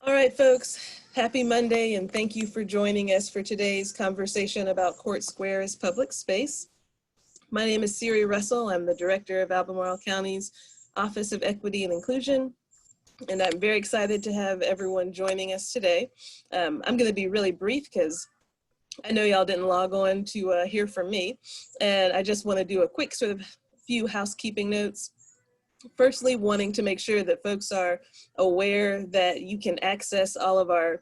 All right, folks, happy Monday, and thank you for joining us for today's conversation about Court Square as public space. My name is Siri Russell. I'm the director of Albemarle County's Office of Equity and Inclusion, and I'm very excited to have everyone joining us today. I'm going to be really brief because I know y'all didn't log on to hear from me, and I just want to do a quick sort of few housekeeping notes. Firstly, wanting to make sure that folks are aware that you can access all of our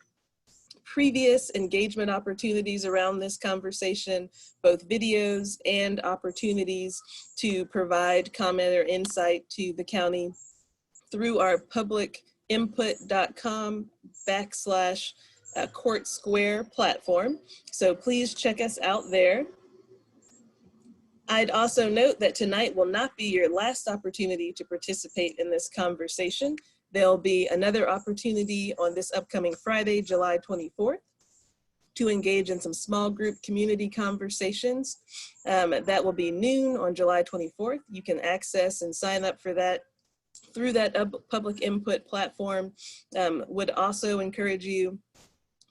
previous engagement opportunities around this conversation, both videos and opportunities to provide comment or insight to the county through our publicinput.com/Court Square platform. So please check us out there. I'd also note that tonight will not be your last opportunity to participate in this conversation. There'll be another opportunity on this upcoming Friday, July 24th, to engage in some small group community conversations. That will be noon on July 24th. You can access and sign up for that through that public input platform. Would also encourage you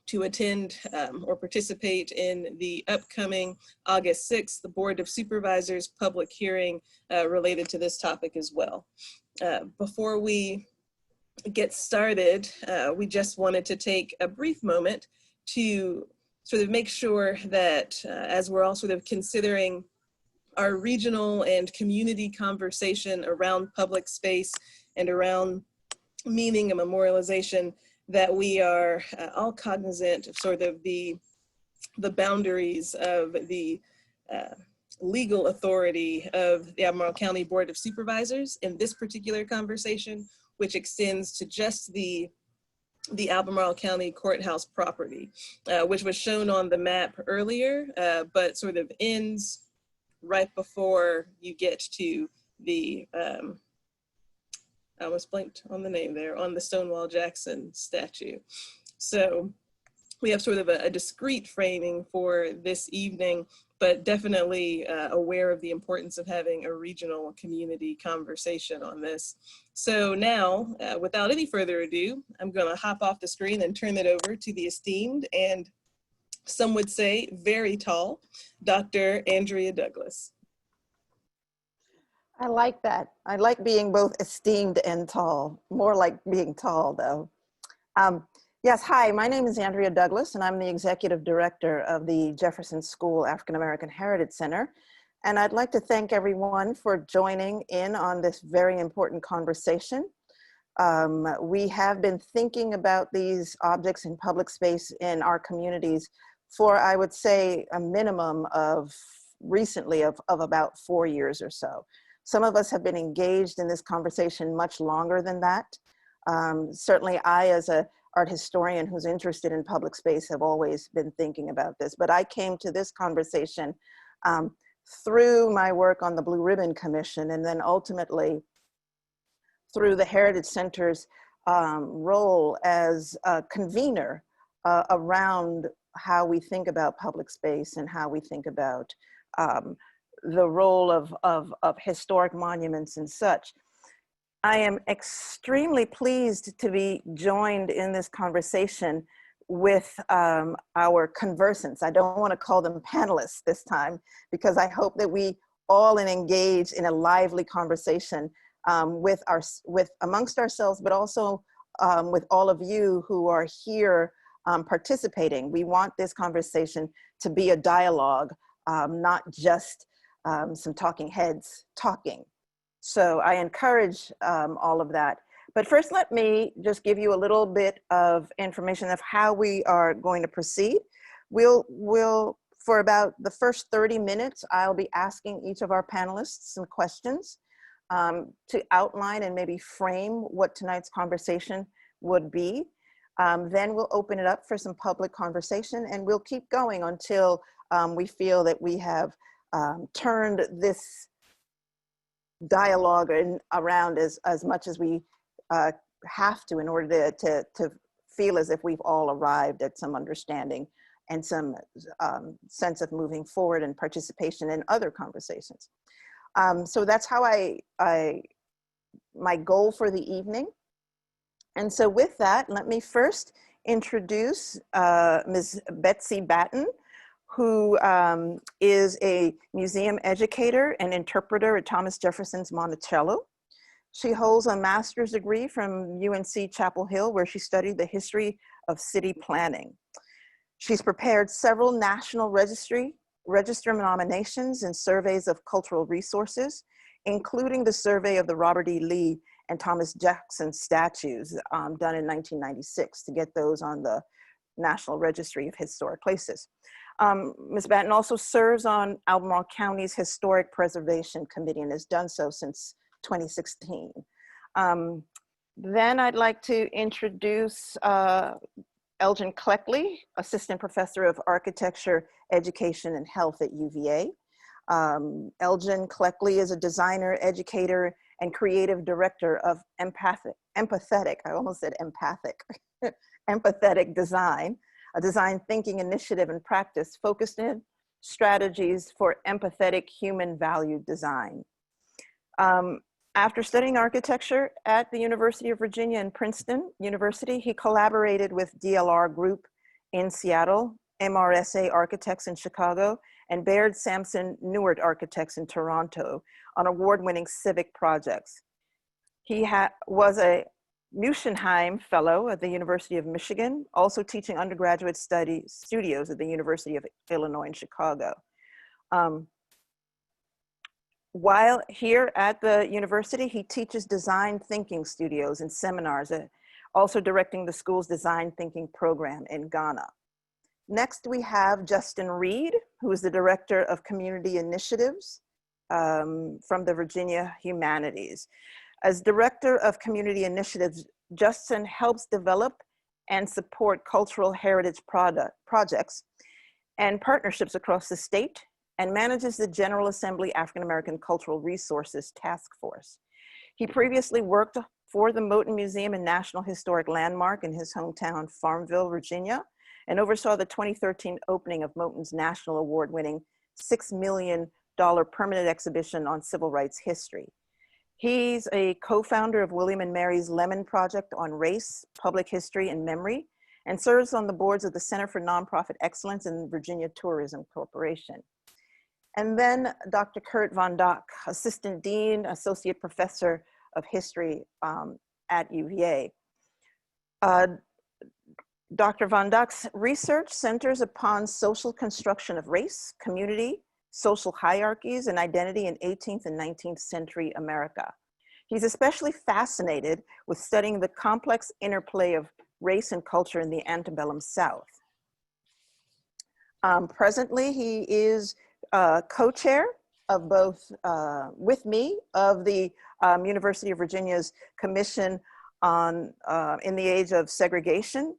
to attend or participate in the upcoming August 6th, the Board of Supervisors public hearing related to this topic as well. Before we get started, we just wanted to take a brief moment to sort of make sure that as we're all sort of considering our regional and community conversation around public space and around meaning and memorialization, that we are all cognizant of sort of the boundaries of the legal authority of the Albemarle County Board of Supervisors in this particular conversation, which extends to just the Albemarle County Courthouse property, which was shown on the map earlier, but sort of ends right before you get to the I almost blanked on the name there, on the Stonewall Jackson statue. So we have sort of a discrete framing for this evening, but definitely aware of the importance of having a regional community conversation on this. So now, without any further ado, I'm gonna hop off the screen and turn it over to the esteemed and some would say very tall, Dr. Andrea Douglas. I like that. I like being both esteemed and tall, more like being tall though. Yes, hi, my name is Andrea Douglas and I'm the Executive Director of the Jefferson School African American Heritage Center. And I'd like to thank everyone for joining in on this very important conversation. We have been thinking about these objects in public space in our communities for, I would say, a minimum of recently of about 4 years or so. Some of us have been engaged in this conversation much longer than that. Certainly I, as an art historian who's interested in public space, have always been thinking about this, but I came to this conversation through my work on the Blue Ribbon Commission, and then ultimately through the Heritage Center's role as a convener around how we think about public space and how we think about the role of historic monuments and such. I am extremely pleased to be joined in this conversation with our conversants. I don't want to call them panelists this time, because I hope that we all engage in a lively conversation amongst ourselves, but also with all of you who are here participating. We want this conversation to be a dialogue, not just some talking heads talking. So I encourage all of that. But first, let me just give you a little bit of information of how we are going to proceed. We'll for about the first 30 minutes, I'll be asking each of our panelists some questions to outline and maybe frame what tonight's conversation would be. Then we'll open it up for some public conversation, and we'll keep going until we feel that we have turned this dialogue around as much as we have to in order to feel as if we've all arrived at some understanding and some sense of moving forward and participation in other conversations. So that's how my goal for the evening. And so with that, let me first introduce Ms. Betsy Baten, who is a museum educator and interpreter at Thomas Jefferson's Monticello. She holds a master's degree from UNC Chapel Hill, where she studied the history of city planning. She's prepared several national register nominations and surveys of cultural resources, including the survey of the Robert E. Lee and Thomas Jefferson statues done in 1996 to get those on the National Registry of Historic Places. Ms. Baten also serves on Albemarle County's Historic Preservation Committee and has done so since 2016. Then I'd like to introduce Elgin Cleckley, Assistant Professor of Architecture, Education, and Health at UVA. Elgin Cleckley is a designer, educator, and creative director of empathetic, I almost said empathic, empathetic design, a design thinking initiative and practice focused in strategies for empathetic human valued design. After studying architecture at the University of Virginia and Princeton University, he collaborated with DLR Group in Seattle, MRSA Architects in Chicago, and Baird Sampson Newart Architects in Toronto on award-winning civic projects. He was a Muschenheim Fellow at the University of Michigan, also teaching undergraduate studios at the University of Illinois in Chicago. While here at the university, he teaches design thinking studios and seminars, also directing the school's design thinking program in Ghana. Next, we have Justin Reid, who is the Director of Community Initiatives from the Virginia Humanities. As Director of Community Initiatives, Justin helps develop and support cultural heritage projects and partnerships across the state, and manages the General Assembly African American Cultural Resources Task Force. He previously worked for the Moten Museum and National Historic Landmark in his hometown, Farmville, Virginia, and oversaw the 2013 opening of Moten's national award-winning $6 million permanent exhibition on civil rights history. He's a co-founder of William and Mary's Lemon Project on Race, Public History, and Memory, and serves on the boards of the Center for Nonprofit Excellence and Virginia Tourism Corporation. And then Dr. Kirt von Daacke, Assistant Dean, Associate Professor of History at UVA. Dr. von Daacke's research centers upon social construction of race, community, social hierarchies, and identity in 18th and 19th century America. He's especially fascinated with studying the complex interplay of race and culture in the antebellum South. Presently, he is co-chair of both, with me, of the University of Virginia's Commission on in the Age of Segregation,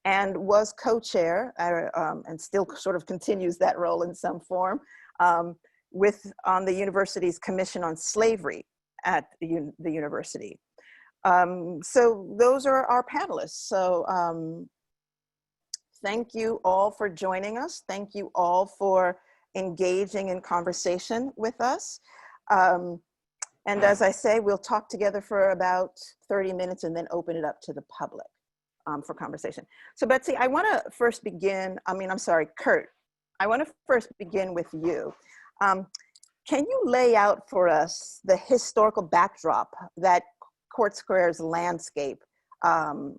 and was co-chair, and still sort of continues that role in some form, on the university's Commission on Slavery at the university. So those are our panelists. So thank you all for joining us. Thank you all for engaging in conversation with us. And as I say, we'll talk together for about 30 minutes and then open it up to the public for conversation. So Betsy, I wanna first begin, Kirt, I wanna first begin with you. Can you lay out for us the historical backdrop that Court Square's landscape and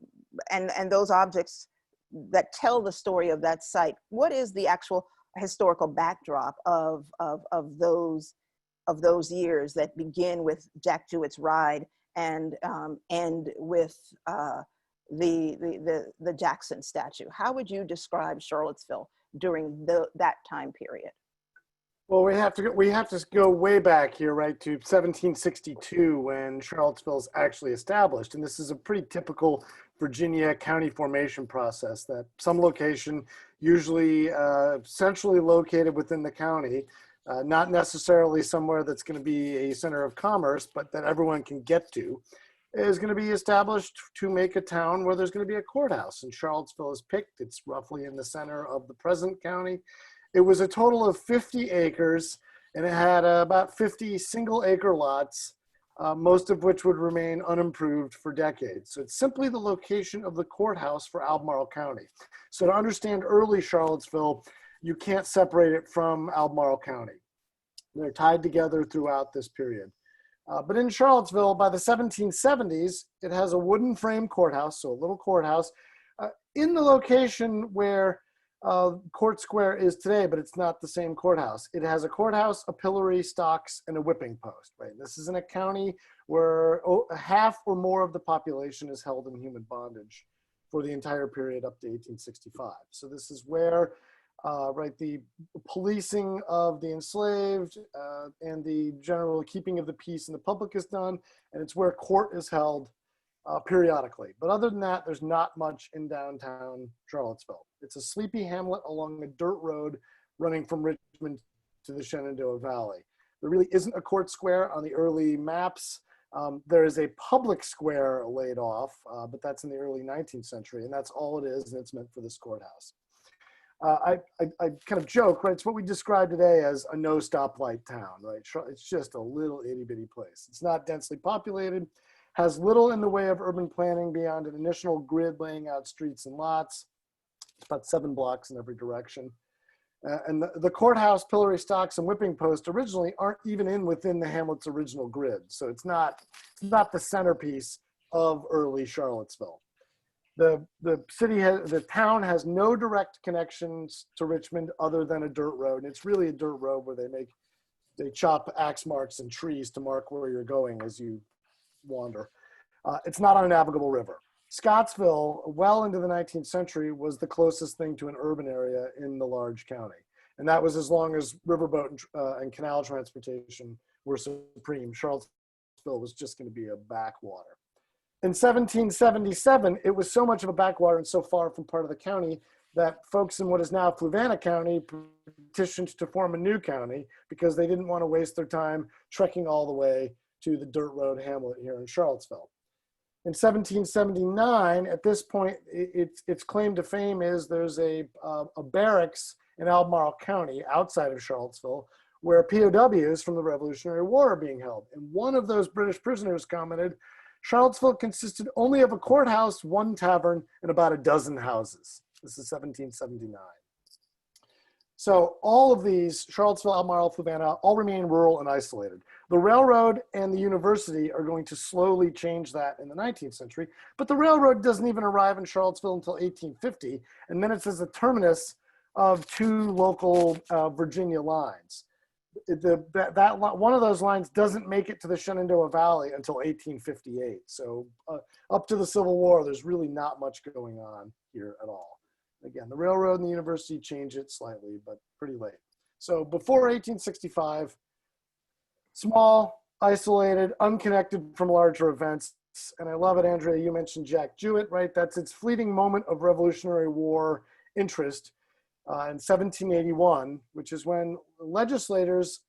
those objects that tell the story of that site? What is the actual historical backdrop of those years that begin with Jack Jouett's ride and end with the Jackson statue? How would you describe Charlottesville during that time period? Well, we have to go way back here, right, to 1762 when Charlottesville is actually established, and this is a pretty typical Virginia county formation process. That some location, usually centrally located within the county, not necessarily somewhere that's going to be a center of commerce, but that everyone can get to, is going to be established to make a town where there's going to be a courthouse. And Charlottesville is picked. It's roughly in the center of the present county. It was a total of 50 acres, and it had about 50 single acre lots most of which would remain unimproved for decades. So it's simply the location of the courthouse for Albemarle County. So to understand early Charlottesville, you can't separate it from Albemarle County. They're tied together throughout this period. But in Charlottesville, by the 1770s, it has a wooden frame courthouse, so a little courthouse, in the location where Court Square is today, but it's not the same courthouse. It has a courthouse, a pillory, stocks, and a whipping post, right? This is in a county where half or more of the population is held in human bondage for the entire period up to 1865. So this is where, right, the policing of the enslaved and the general keeping of the peace in the public is done, and it's where court is held periodically. But other than that, there's not much in downtown Charlottesville. It's a sleepy hamlet along a dirt road running from Richmond to the Shenandoah Valley. There really isn't a court square on the early maps. There is a public square laid off, but that's in the early 19th century, and that's all it is, and it's meant for this courthouse. I kind of joke, right? It's what we describe today as a no stoplight town, right? It's just a little itty bitty place. It's not densely populated, has little in the way of urban planning beyond an initial grid laying out streets and lots. It's about 7 blocks in every direction. And the courthouse, pillory, stocks, and whipping post originally aren't even within the hamlet's original grid. So it's not the centerpiece of early Charlottesville. The town has no direct connections to Richmond other than a dirt road. And it's really a dirt road where they chop axe marks and trees to mark where you're going as you wander. It's not on a navigable river. Scottsville, well into the 19th century, was the closest thing to an urban area in the large county. And that was as long as riverboat and canal transportation were supreme. Charlottesville was just going to be a backwater. In 1777, it was so much of a backwater and so far from part of the county that folks in what is now Fluvanna County petitioned to form a new county because they didn't want to waste their time trekking all the way to the dirt road hamlet here in Charlottesville. In 1779, at this point, its claim to fame is there's a barracks in Albemarle County outside of Charlottesville where POWs from the Revolutionary War are being held. And one of those British prisoners commented, Charlottesville consisted only of a courthouse, 1 tavern, and about a dozen houses. This is 1779. So all of these, Charlottesville, Albemarle, Fluvanna, all remain rural and isolated. The railroad and the university are going to slowly change that in the 19th century, but the railroad doesn't even arrive in Charlottesville until 1850, and then it's as a terminus of 2 local Virginia lines. One of those lines doesn't make it to the Shenandoah Valley until 1858. So up to the Civil War, there's really not much going on here at all. Again, the railroad and the university change it slightly, but pretty late. So before 1865, small, isolated, unconnected from larger events. And I love it, Andrea, you mentioned Jack Jouett, right? That's its fleeting moment of Revolutionary War interest in 1781, which is when legislators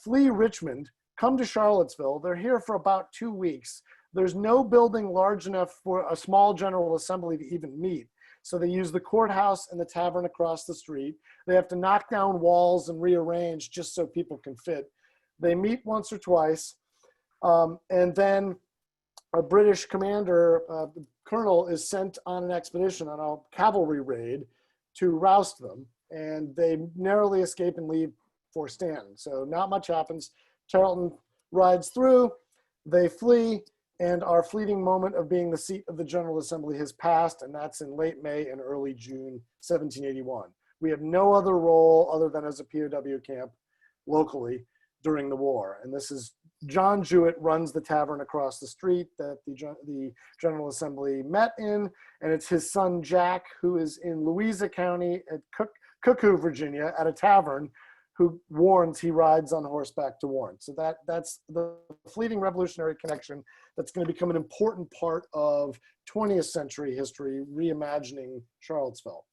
flee Richmond, come to Charlottesville. They're here for about 2 weeks. There's no building large enough for a small General Assembly to even meet. So they use the courthouse and the tavern across the street. They have to knock down walls and rearrange just so people can fit. They meet once or twice. And then a British commander, colonel, is sent on an expedition, on a cavalry raid to roust them. And they narrowly escape and leave Fort Stanton. So not much happens. Tarleton rides through, they flee, and our fleeting moment of being the seat of the General Assembly has passed, and that's in late May and early June 1781. We have no other role other than as a POW camp locally during the war. And this is John Jouett runs the tavern across the street that the General Assembly met in, and it's his son Jack, who is in Louisa County at Cuckoo, Virginia, at a tavern, who warns he rides on horseback to warn. So that's the fleeting revolutionary connection that's going to become an important part of 20th century history, reimagining Charlottesville.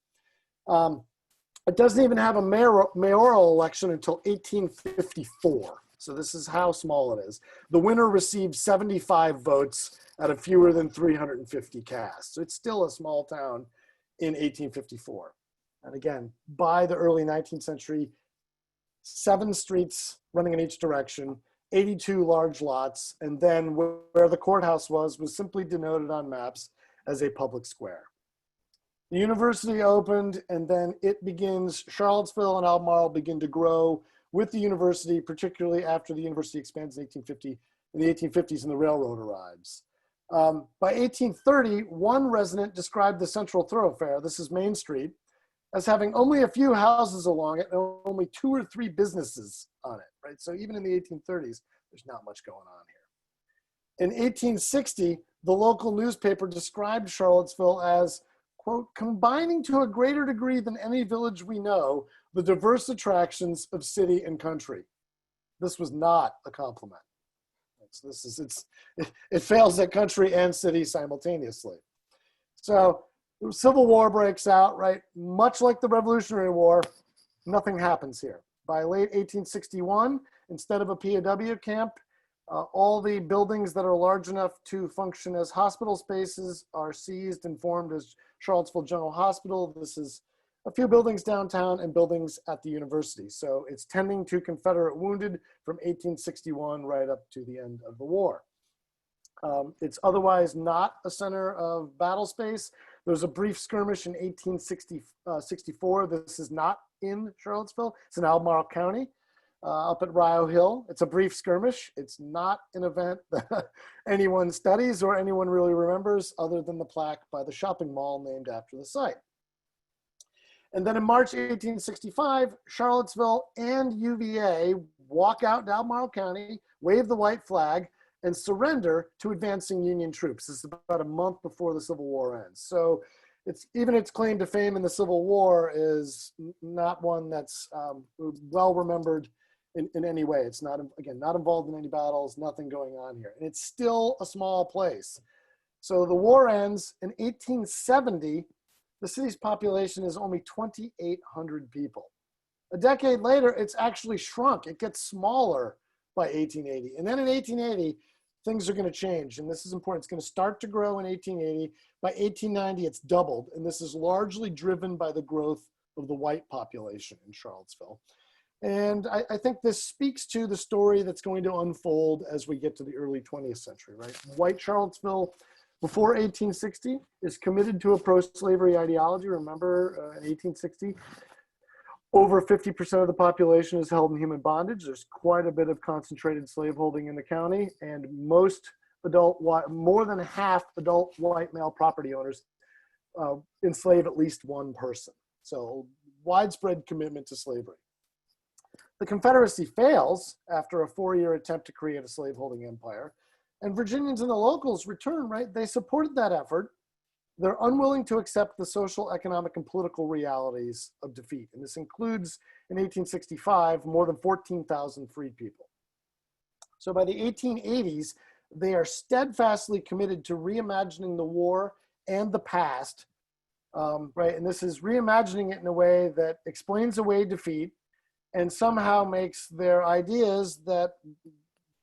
It doesn't even have a mayoral election until 1854. So this is how small it is. The winner received 75 votes out of fewer than 350 cast. So it's still a small town in 1854. And again, by the early 19th century, 7 streets running in each direction, 82 large lots, and then where the courthouse was simply denoted on maps as a public square. The university opened, and then it begins, Charlottesville and Albemarle begin to grow with the university, particularly after the university expands in the 1850s and the railroad arrives. By 1830, one resident described the central thoroughfare, this is Main Street, as having only a few houses along it and only 2 or 3 businesses on it, right? So even in the 1830s, there's not much going on here. In 1860, the local newspaper described Charlottesville as, quote, combining to a greater degree than any village we know, the diverse attractions of city and country. This was not a compliment. So it fails at country and city simultaneously. So the Civil War breaks out, right? Much like the Revolutionary War, nothing happens here. By late 1861, instead of a POW camp, all the buildings that are large enough to function as hospital spaces are seized and formed as Charlottesville General Hospital. This is a few buildings downtown and buildings at the university. So it's tending to Confederate wounded from 1861 right up to the end of the war. It's otherwise not a center of battle space. There's a brief skirmish in 1864. This is not in Charlottesville. It's in Albemarle County, up at Rio Hill. It's a brief skirmish. It's not an event that anyone studies or anyone really remembers other than the plaque by the shopping mall named after the site. And then in March 1865, Charlottesville and UVA walk out to Albemarle County, wave the white flag, and surrender to advancing Union troops. This is about a month before the Civil War ends. So even its claim to fame in the Civil War is not one that's well remembered in any way. It's not, again, not involved in any battles, nothing going on here. And it's still a small place. So the war ends in 1870. The city's population is only 2,800 people. A decade later, it's actually shrunk. It gets smaller by 1880. And then in 1880, things are going to change. And this is important. It's going to start to grow in 1880. By 1890, it's doubled. And this is largely driven by the growth of the white population in Charlottesville. And I think this speaks to the story that's going to unfold as we get to the early 20th century, right? White Charlottesville before 1860 is committed to a pro-slavery ideology. Remember, in 1860, over 50% of the population is held in human bondage. There's quite a bit of concentrated slaveholding in the county, and more than half adult white male property owners enslave at least one person. So widespread commitment to slavery. The Confederacy fails after a 4-year attempt to create a slaveholding empire, and Virginians and the locals return, right? They supported that effort. They're unwilling to accept the social, economic, and political realities of defeat. And this includes, in 1865, more than 14,000 freed people. So by the 1880s, they are steadfastly committed to reimagining the war and the past, right? And this is reimagining it in a way that explains away defeat and somehow makes their ideas that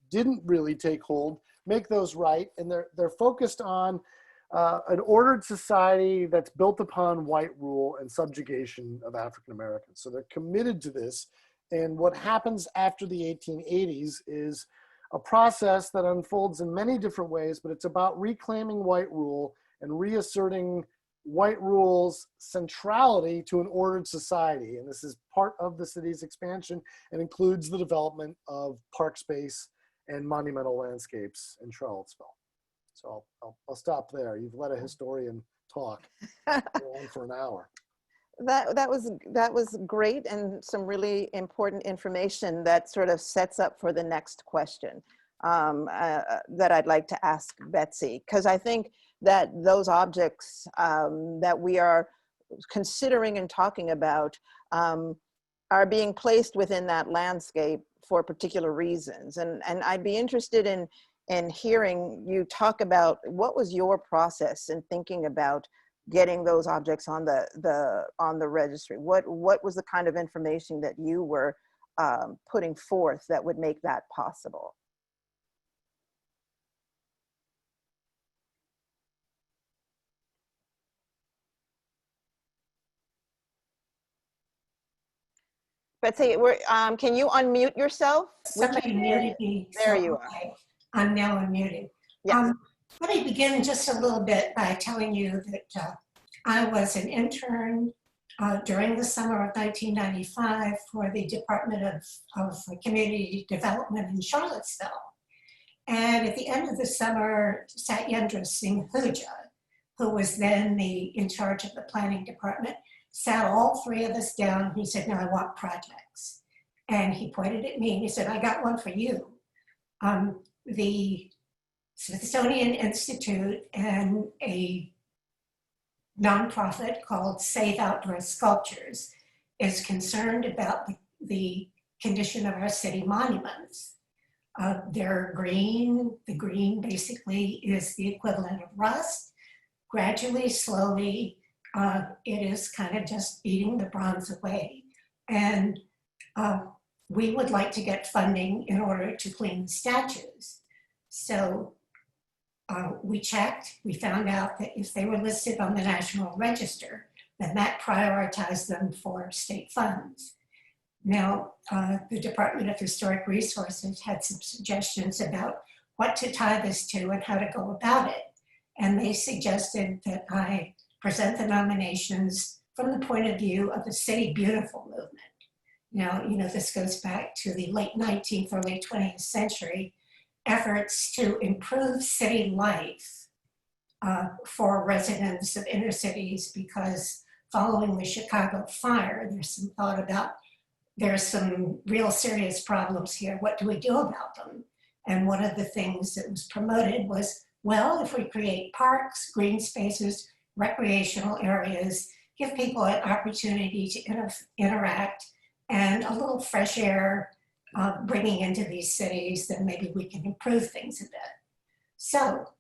didn't really take hold, make those right. And they're focused on an ordered society that's built upon white rule and subjugation of African Americans. So they're committed to this. And what happens after the 1880s is a process that unfolds in many different ways, but it's about reclaiming white rule and reasserting white rule's centrality to an ordered society. And this is part of the city's expansion and includes the development of park space and monumental landscapes in Charlottesville. So I'll stop there. You've let a historian talk. Go on for an hour. That was great, and some really important information that sort of sets up for the next question that I'd like to ask Betsy, because I think that those objects that we are considering and talking about are being placed within that landscape for particular reasons. And I'd be interested in hearing you talk about what was your process in thinking about getting those objects on the registry. What was the kind of information that you were putting forth that would make that possible? Betsy, can you unmute yourself? Somebody muted me. There so, you are. okay, I'm now unmuted. Yes. Let me begin just a little bit by telling you that I was an intern during the summer of 1995 for the Department of Community Development in Charlottesville. And at the end of the summer, Satyendra Singh Huja, who was then in charge of the planning department, sat all three of us down. He said, "Now I want projects." And he pointed at me and he said, "I got one for you." The Smithsonian Institute and a nonprofit called Save Outdoor Sculptures is concerned about the condition of our city monuments. They're green. The green basically is the equivalent of rust. Gradually, slowly, it is kind of just eating the bronze away. And we would like to get funding in order to clean the statues. So we checked, we found out that if they were listed on the National Register, then that prioritized them for state funds. Now, the Department of Historic Resources had some suggestions about what to tie this to and how to go about it. And they suggested that I present the nominations from the point of view of the City Beautiful movement. Now, this goes back to the late 19th, early 20th century efforts to improve city life for residents of inner cities, because following the Chicago fire, there's some real serious problems here. What do we do about them? And one of the things that was promoted was, well, if we create parks, green spaces, recreational areas, give people an opportunity to interact and a little fresh air bringing into these cities, then maybe we can improve things a bit. So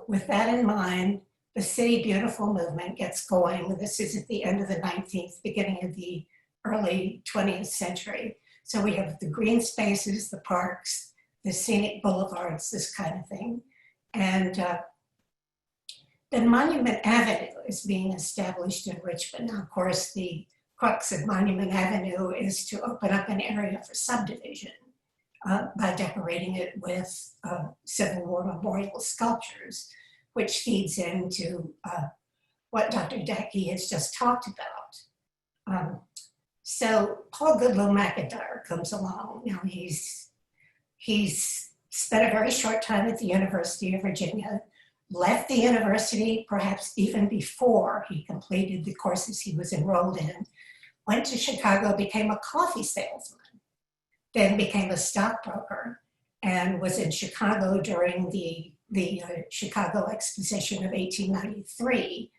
with that in mind, the City Beautiful movement gets going. This is at the end of the 19th, beginning of the early 20th century. So we have the green spaces, the parks, the scenic boulevards, this kind of thing. And then Monument Avenue is being established in Richmond. Now, of course, the crux of Monument Avenue is to open up an area for subdivision by decorating it with Civil War memorial sculptures, which feeds into what Dr. Daacke has just talked about. So Paul Goodloe McIntyre comes along. Now he's spent a very short time at the University of Virginia, left the university perhaps even before he completed the courses he was enrolled in, went to Chicago, became a coffee salesman, then became a stockbroker, and was in Chicago during the Chicago Exposition of 1893,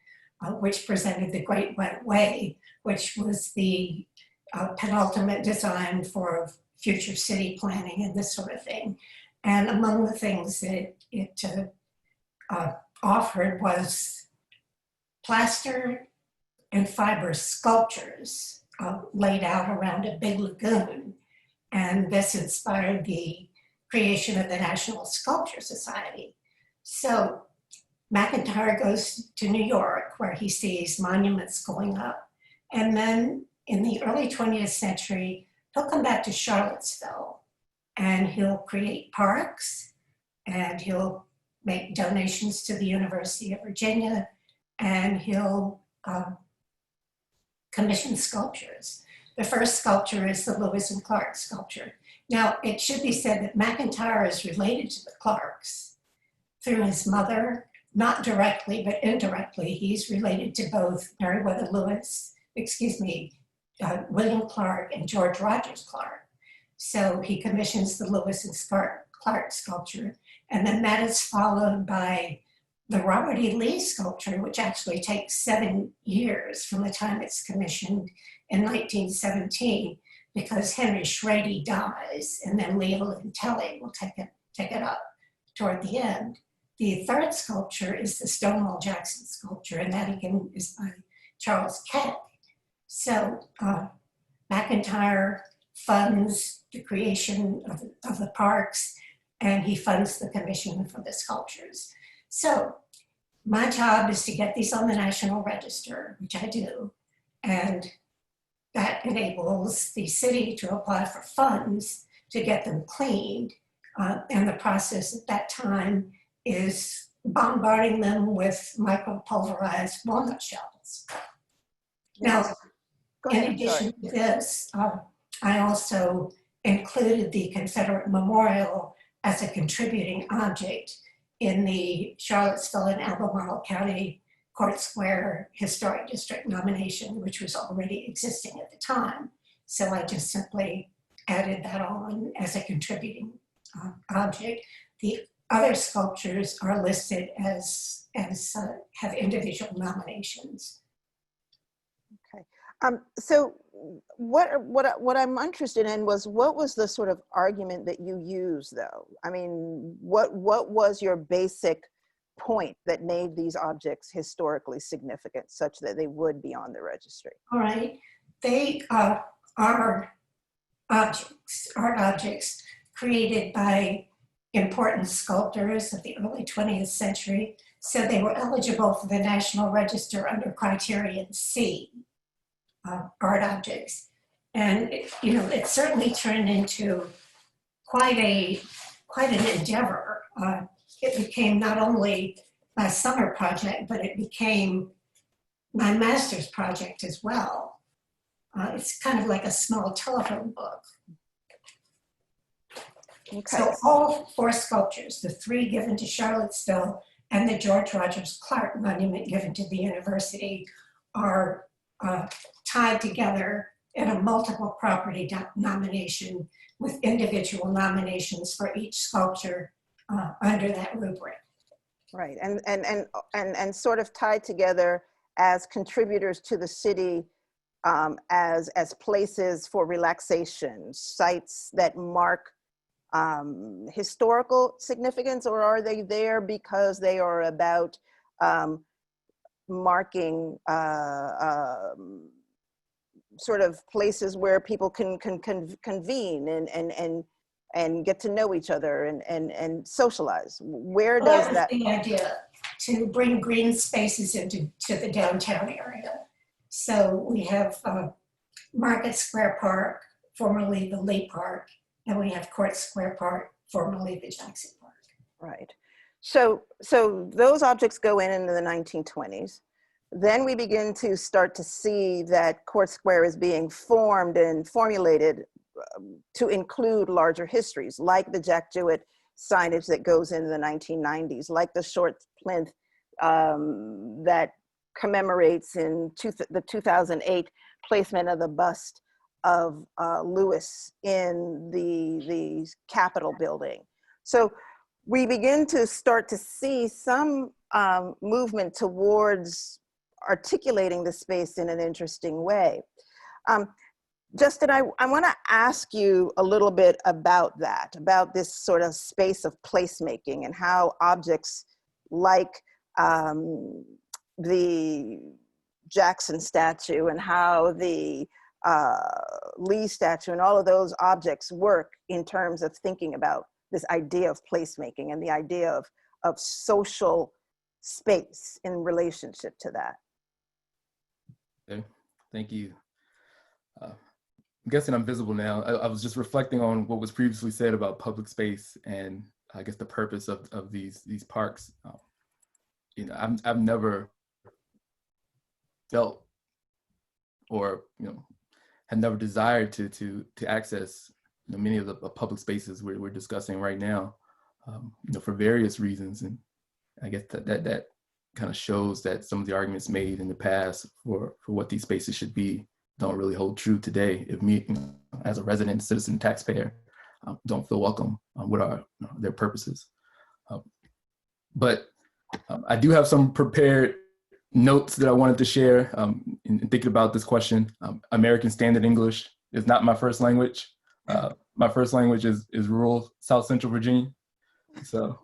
which presented the Great Wet Way, which was the penultimate design for future city planning and this sort of thing. And among the things that it offered was plaster and fiber sculptures laid out around a big lagoon. And this inspired the creation of the National Sculpture Society. So McIntyre goes to New York, where he sees monuments going up. And then in the early 20th century, he'll come back to Charlottesville and he'll create parks and he'll make donations to the University of Virginia, and he'll commission sculptures. The first sculpture is the Lewis and Clark sculpture. Now, it should be said that McIntyre is related to the Clarks through his mother, not directly, but indirectly. He's related to both Meriwether Lewis, William Clark and George Rogers Clark. So he commissions the Lewis and Clark sculpture. And then that is followed by the Robert E. Lee sculpture, which actually takes 7 years from the time it's commissioned in 1917, because Henry Schrady dies, and then Leo Lintelli will take it up toward the end. The third sculpture is the Stonewall Jackson sculpture, and that again is by Charles Keck. So McIntyre funds the creation of the parks, and he funds the commission for the sculptures. So my job is to get these on the National Register, which I do, and that enables the city to apply for funds to get them cleaned. And the process at that time is bombarding them with micropulverized walnut shells. Now, Go in ahead, I'm addition sorry. to this, I also included the Confederate Memorial as a contributing object in the Charlottesville and Albemarle County Court Square Historic District nomination, which was already existing at the time. So I just simply added that on as a contributing object. The other sculptures are listed as have individual nominations. Okay. So what I'm interested in was, what was the sort of argument that you used, though? I mean, what was your basic point that made these objects historically significant such that they would be on the registry? All right, they are art objects created by important sculptors of the early 20th century. So they were eligible for the National Register under Criterion C, art objects. And it certainly turned into quite an endeavor. It became not only my summer project, but it became my master's project as well. It's kind of like a small telephone book. Okay. So all 4 sculptures, the 3 given to Charlottesville and the George Rogers Clark monument given to the university, are tied together in a multiple property nomination with individual nominations for each sculpture under that rubric. Right, and sort of tied together as contributors to the city, as places for relaxation, sites that mark historical significance, or are they there because they are about marking sort of places where people can convene and get to know each other and socialize? Where does that? The idea to bring green spaces into the downtown area. So we have Market Square Park, formerly the Lee Park, and we have Court Square Park, formerly the Jackson Park. Right. So those objects go in the 1920s. Then we begin to start to see that Court Square is being formed and formulated to include larger histories, like the Jack Jouett signage that goes into the 1990s, like the short plinth that commemorates in the 2008 placement of the bust of Lewis in the Capitol building. So we begin to start to see some movement towards articulating the space in an interesting way. Justin, I want to ask you a little bit about that, about this sort of space of placemaking and how objects like the Jackson statue and how the Lee statue and all of those objects work in terms of thinking about this idea of placemaking and the idea of social space in relationship to that. Okay, thank you. I'm guessing I'm visible now. I was just reflecting on what was previously said about public space and I guess the purpose of these parks. I've never felt or had never desired to access many of the public spaces we're discussing right now, for various reasons. And I guess that kind of shows that some of the arguments made in the past for what these spaces should be don't really hold true today. If me, as a resident, citizen, taxpayer, don't feel welcome with their purposes. But I do have some prepared notes that I wanted to share in thinking about this question. American Standard English is not my first language. My first language is rural South Central Virginia. So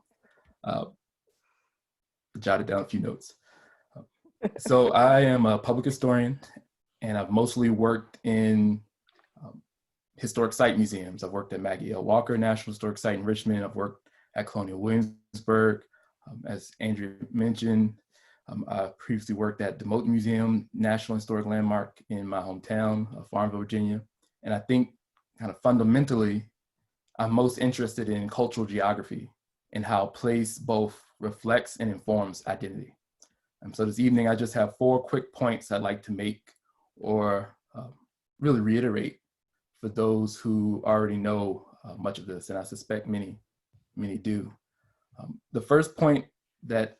jotted down a few notes. So I am a public historian, and I've mostly worked in historic site museums. I've worked at Maggie L. Walker National Historic Site in Richmond. I've worked at Colonial Williamsburg. As Andrea mentioned, I previously worked at the Moten Museum, National Historic Landmark in my hometown of Farmville, Virginia. And I think kind of fundamentally, I'm most interested in cultural geography and how place both reflects and informs identity. So this evening, I just have 4 quick points I'd like to make or really reiterate for those who already know much of this, and I suspect many do. The first point that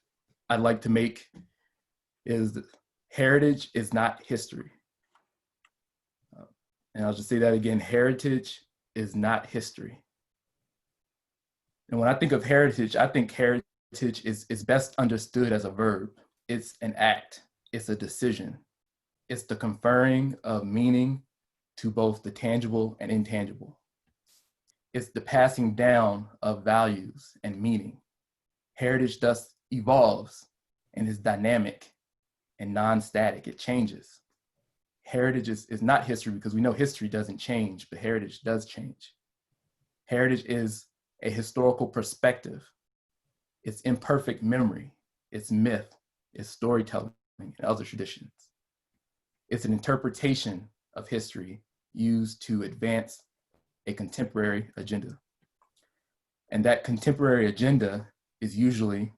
I'd like to make is that heritage is not history. And I'll just say that again, heritage is not history. And when I think of heritage, I think heritage is best understood as a verb. It's an act, it's a decision. It's the conferring of meaning to both the tangible and intangible. It's the passing down of values and meaning. Heritage thus evolves and is dynamic and non-static, it changes. Heritage is not history because we know history doesn't change, but heritage does change. Heritage is a historical perspective. It's imperfect memory, it's myth, it's storytelling and other traditions. It's an interpretation of history used to advance a contemporary agenda. And that contemporary agenda is usually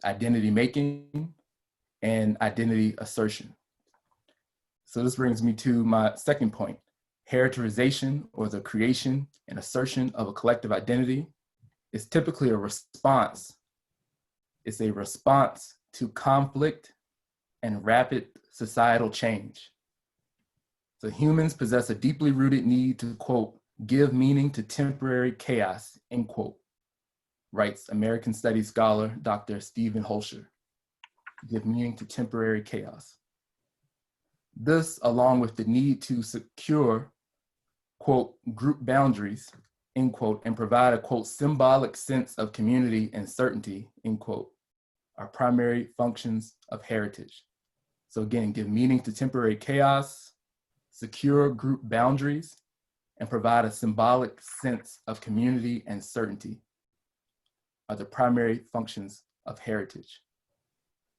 identity making and identity assertion. So this brings me to my second point. Heritization, or the creation and assertion of a collective identity, is typically a response. It's a response to conflict and rapid societal change. So humans possess a deeply rooted need to, quote, give meaning to temporary chaos, end quote, writes American Studies scholar Dr. Stephen Holscher. Give meaning to temporary chaos. This, along with the need to secure, quote, group boundaries, end quote, and provide a, quote, symbolic sense of community and certainty, end quote, are primary functions of heritage. So again, give meaning to temporary chaos, secure group boundaries, and provide a symbolic sense of community and certainty are the primary functions of heritage.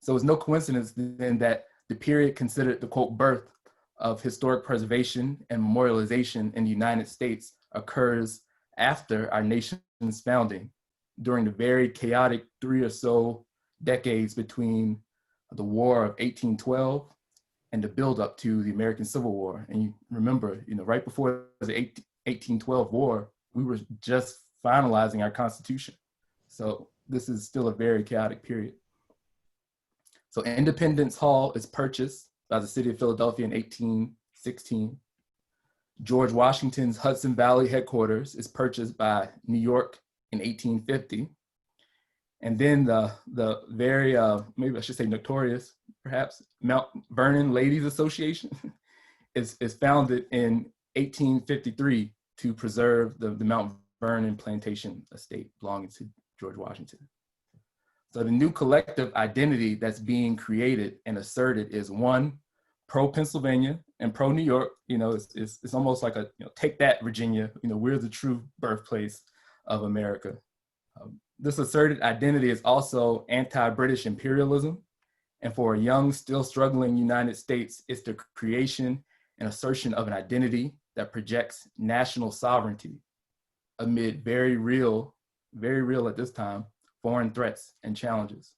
So it's no coincidence then that the period considered the, quote, birth of historic preservation and memorialization in the United States occurs after our nation's founding, during the very chaotic 3 or so decades between the War of 1812 and the buildup to the American Civil War. And you remember, right before the 1812 war, we were just finalizing our Constitution. So this is still a very chaotic period. So Independence Hall is purchased by the city of Philadelphia in 1816. George Washington's Hudson Valley headquarters is purchased by New York in 1850. And then the very, maybe I should say notorious, perhaps, Mount Vernon Ladies Association is founded in 1853 to preserve the Mount Vernon plantation estate belonging to George Washington. So the new collective identity that's being created and asserted is, one, pro-Pennsylvania and pro-New York. It's almost like a, take that, Virginia, we're the true birthplace of America. This asserted identity is also anti-British imperialism. And for a young, still struggling United States, it's the creation and assertion of an identity that projects national sovereignty amid very real at this time, foreign threats and challenges.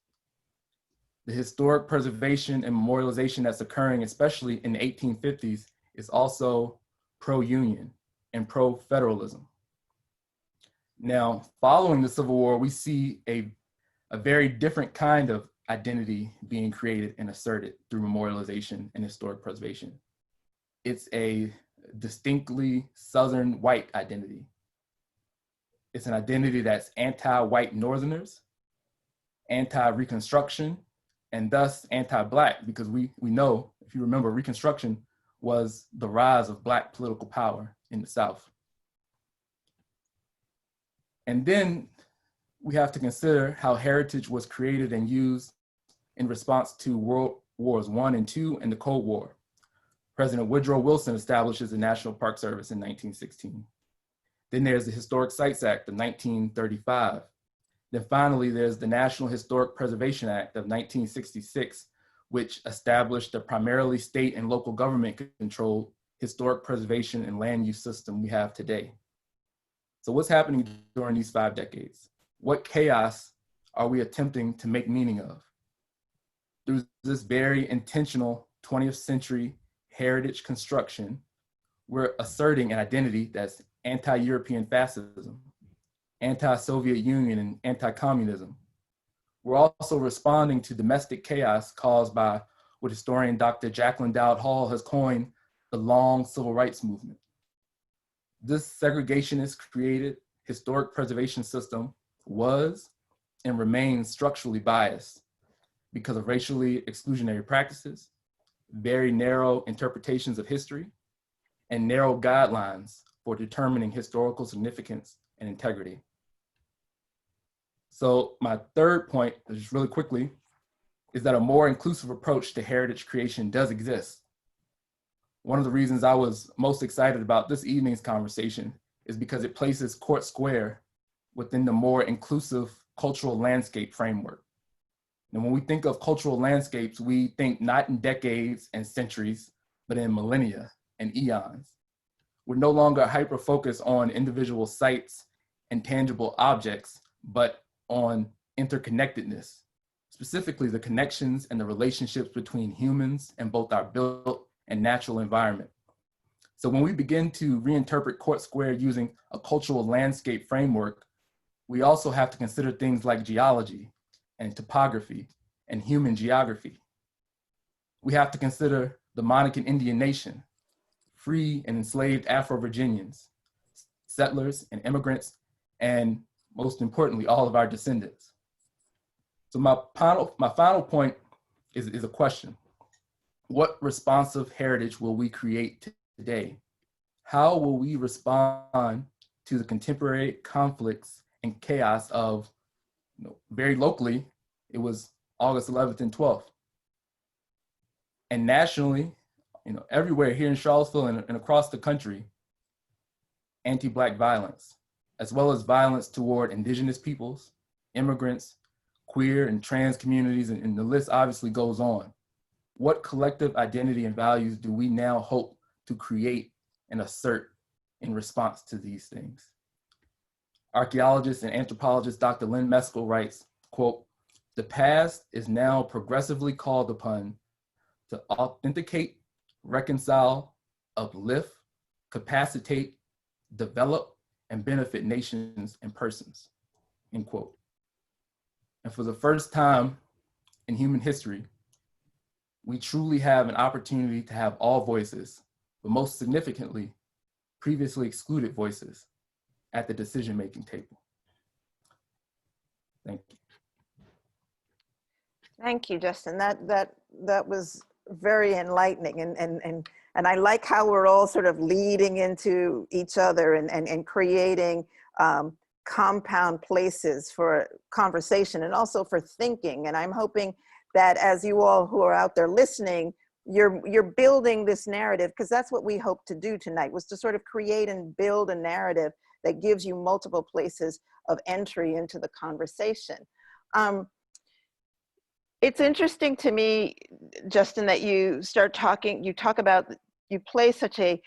The historic preservation and memorialization that's occurring, especially in the 1850s, is also pro-union and pro-federalism. Now, following the Civil War, we see a very different kind of identity being created and asserted through memorialization and historic preservation. It's a distinctly Southern white identity. It's an identity that's anti-white Northerners, anti-Reconstruction, and thus anti-Black, because we know, if you remember, Reconstruction was the rise of Black political power in the South. And then we have to consider how heritage was created and used in response to World Wars I and II and the Cold War. President Woodrow Wilson establishes the National Park Service in 1916. Then there's the Historic Sites Act of 1935 Then finally, there's the National Historic Preservation Act of 1966, which established the primarily state and local government controlled historic preservation and land use system we have today. So what's happening during these 5 decades? What chaos are we attempting to make meaning of? Through this very intentional 20th century heritage construction, we're asserting an identity that's anti-European fascism, anti-Soviet Union, and anti-communism. We're also responding to domestic chaos caused by what historian Dr. Jacqueline Dowd Hall has coined the long civil rights movement. This segregationist created historic preservation system was and remains structurally biased because of racially exclusionary practices, very narrow interpretations of history, and narrow guidelines for determining historical significance and integrity. So my third point, just really quickly, is that a more inclusive approach to heritage creation does exist. One of the reasons I was most excited about this evening's conversation is because it places Court Square within the more inclusive cultural landscape framework. And when we think of cultural landscapes, we think not in decades and centuries, but in millennia and eons. We're no longer hyper-focused on individual sites and tangible objects, but on interconnectedness, specifically the connections and the relationships between humans and both our built and natural environment. So when we begin to reinterpret Court Square using a cultural landscape framework, we also have to consider things like geology and topography and human geography. We have to consider the Monacan Indian Nation, free and enslaved Afro-Virginians, settlers and immigrants, and most importantly, all of our descendants. So my final point is a question. What responsive heritage will we create today? How will we respond to the contemporary conflicts and chaos of, very locally, it was August 11th and 12th. And nationally, everywhere here in Charlottesville and across the country, anti-Black violence, as well as violence toward Indigenous peoples, immigrants, queer and trans communities, and the list obviously goes on. What collective identity and values do we now hope to create and assert in response to these things? Archaeologist and anthropologist Dr. Lynn Meskel writes, quote, "The past is now progressively called upon to authenticate, reconcile, uplift, capacitate, develop, and benefit nations and persons," end quote. And for the first time in human history, we truly have an opportunity to have all voices, but most significantly, previously excluded voices at the decision-making table. Thank you. Thank you, Justin. That was very enlightening, and I like how we're all sort of leading into each other and creating compound places for conversation and also for thinking. And I'm hoping that as you all who are out there listening, you're building this narrative, because that's what we hope to do tonight, was to sort of create and build a narrative that gives you multiple places of entry into the conversation. It's interesting to me, Justin, that you place such a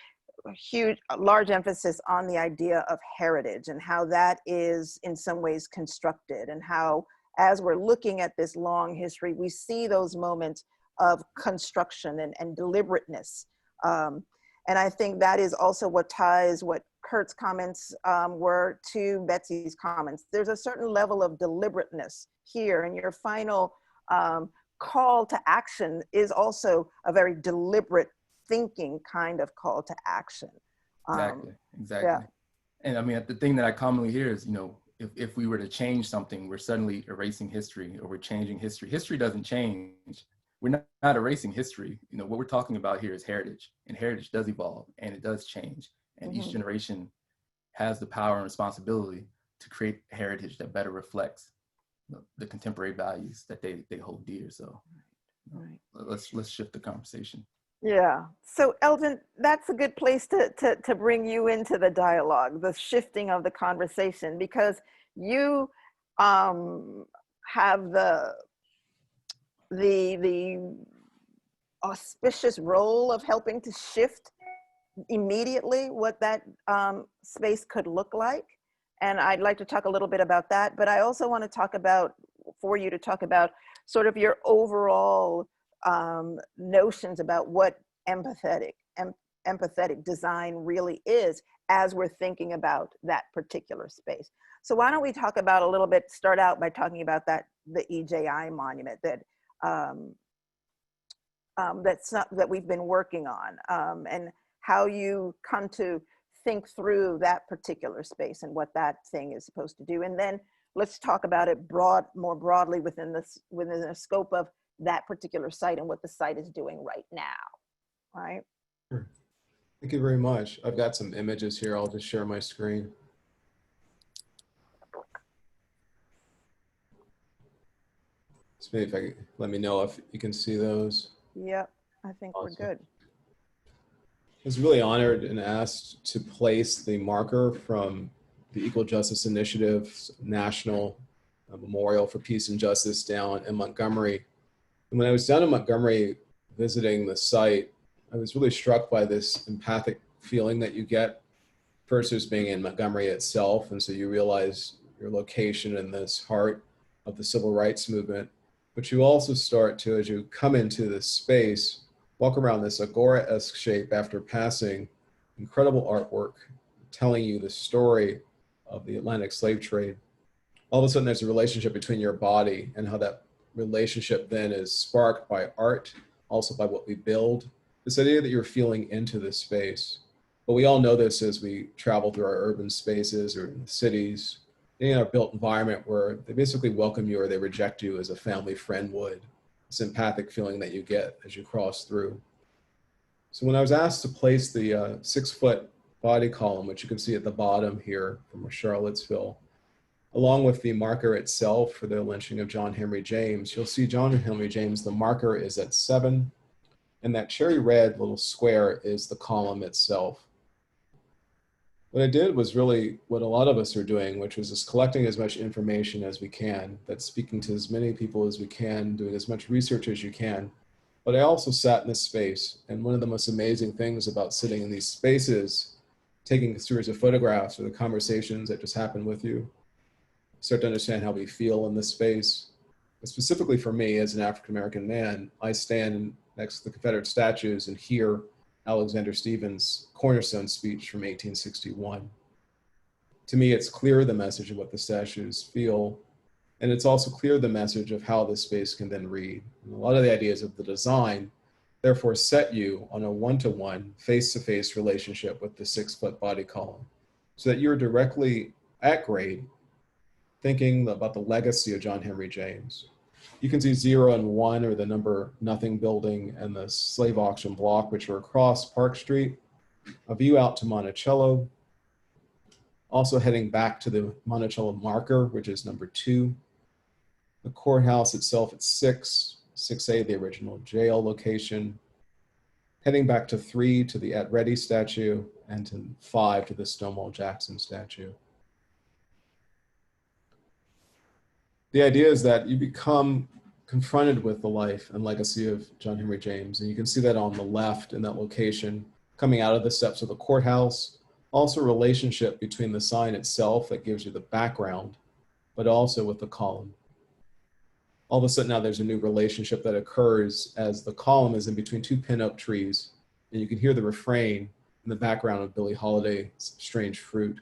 large emphasis on the idea of heritage and how that is in some ways constructed, and how, as we're looking at this long history, we see those moments of construction and deliberateness. And I think that is also what ties what Kirt's comments were to Betsy's comments. There's a certain level of deliberateness here, and your final call to action is also a very deliberate thinking kind of call to action. Exactly. Yeah. And I mean, the thing that I commonly hear is, if we were to change something, we're suddenly erasing history, or we're changing history. History doesn't change. We're not erasing history. What we're talking about here is heritage, and heritage does evolve and it does change. And each generation has the power and responsibility to create heritage that better reflects the contemporary values that they hold dear. So let's shift the conversation. Yeah. So Elgin, that's a good place to bring you into the dialogue, the shifting of the conversation, because you have the auspicious role of helping to shift immediately what that space could look like. And I'd like to talk a little bit about that, but I also want to talk about, for you to talk about sort of your overall notions about what empathetic design really is as we're thinking about that particular space. So why don't we talk about a little bit, start out by talking about the EJI monument that that we've been working on, and how you come to think through that particular space and what that thing is supposed to do. And then let's talk about it more broadly within the scope of that particular site and what the site is doing right now, right? Sure. Thank you very much. I've got some images here. I'll just share my screen. So maybe if let me know if you can see those. Yep, I think Awesome. We're good. I was really honored and asked to place the marker from the Equal Justice Initiative's National Memorial for Peace and Justice down in Montgomery. And when I was down in Montgomery visiting the site, I was really struck by this empathic feeling that you get first as being in Montgomery itself. And so you realize your location in this heart of the civil rights movement. But you also start to, as you come into this space, walk around this agora-esque shape after passing incredible artwork telling you the story of the Atlantic slave trade. All of a sudden there's a relationship between your body and how that relationship then is sparked by art, also by what we build. This idea that you're feeling into this space. But we all know this as we travel through our urban spaces or in cities, in our built environment where they basically welcome you or they reject you as a family friend would. This empathic feeling that you get as you cross through. So when I was asked to place the 6-foot body column, which you can see at the bottom here from Charlottesville, along with the marker itself for the lynching of John Henry James, you'll see John Henry James, the marker is at 7, and that cherry red little square is the column itself. What I did was really what a lot of us are doing, which was just collecting as much information as we can, that's speaking to as many people as we can, doing as much research as you can. But I also sat in this space, and one of the most amazing things about sitting in these spaces, taking a series of photographs or the conversations that just happen with you, start to understand how we feel in this space. But specifically for me as an African-American man, I stand next to the Confederate statues and hear Alexander Stevens' cornerstone speech from 1861. To me, it's clear the message of what the statues feel, and it's also clear the message of how this space can then read. And a lot of the ideas of the design therefore set you on a one-to-one, face-to-face relationship with the 6-foot body column, so that you're directly at grade thinking about the legacy of John Henry James. You can see 0 and 1 or the number nothing building and the slave auction block, which are across Park Street, a view out to Monticello, also heading back to the Monticello Marker, which is number 2. The courthouse itself at 6, 6A, the original jail location, heading back to 3 to the At Ready statue, and to 5 to the Stonewall Jackson statue. The idea is that you become confronted with the life and legacy of John Henry James. And you can see that on the left in that location, coming out of the steps of the courthouse. Also a relationship between the sign itself that gives you the background, but also with the column. All of a sudden now there's a new relationship that occurs as the column is in between 2 pin oak trees. And you can hear the refrain in the background of Billie Holiday's Strange Fruit.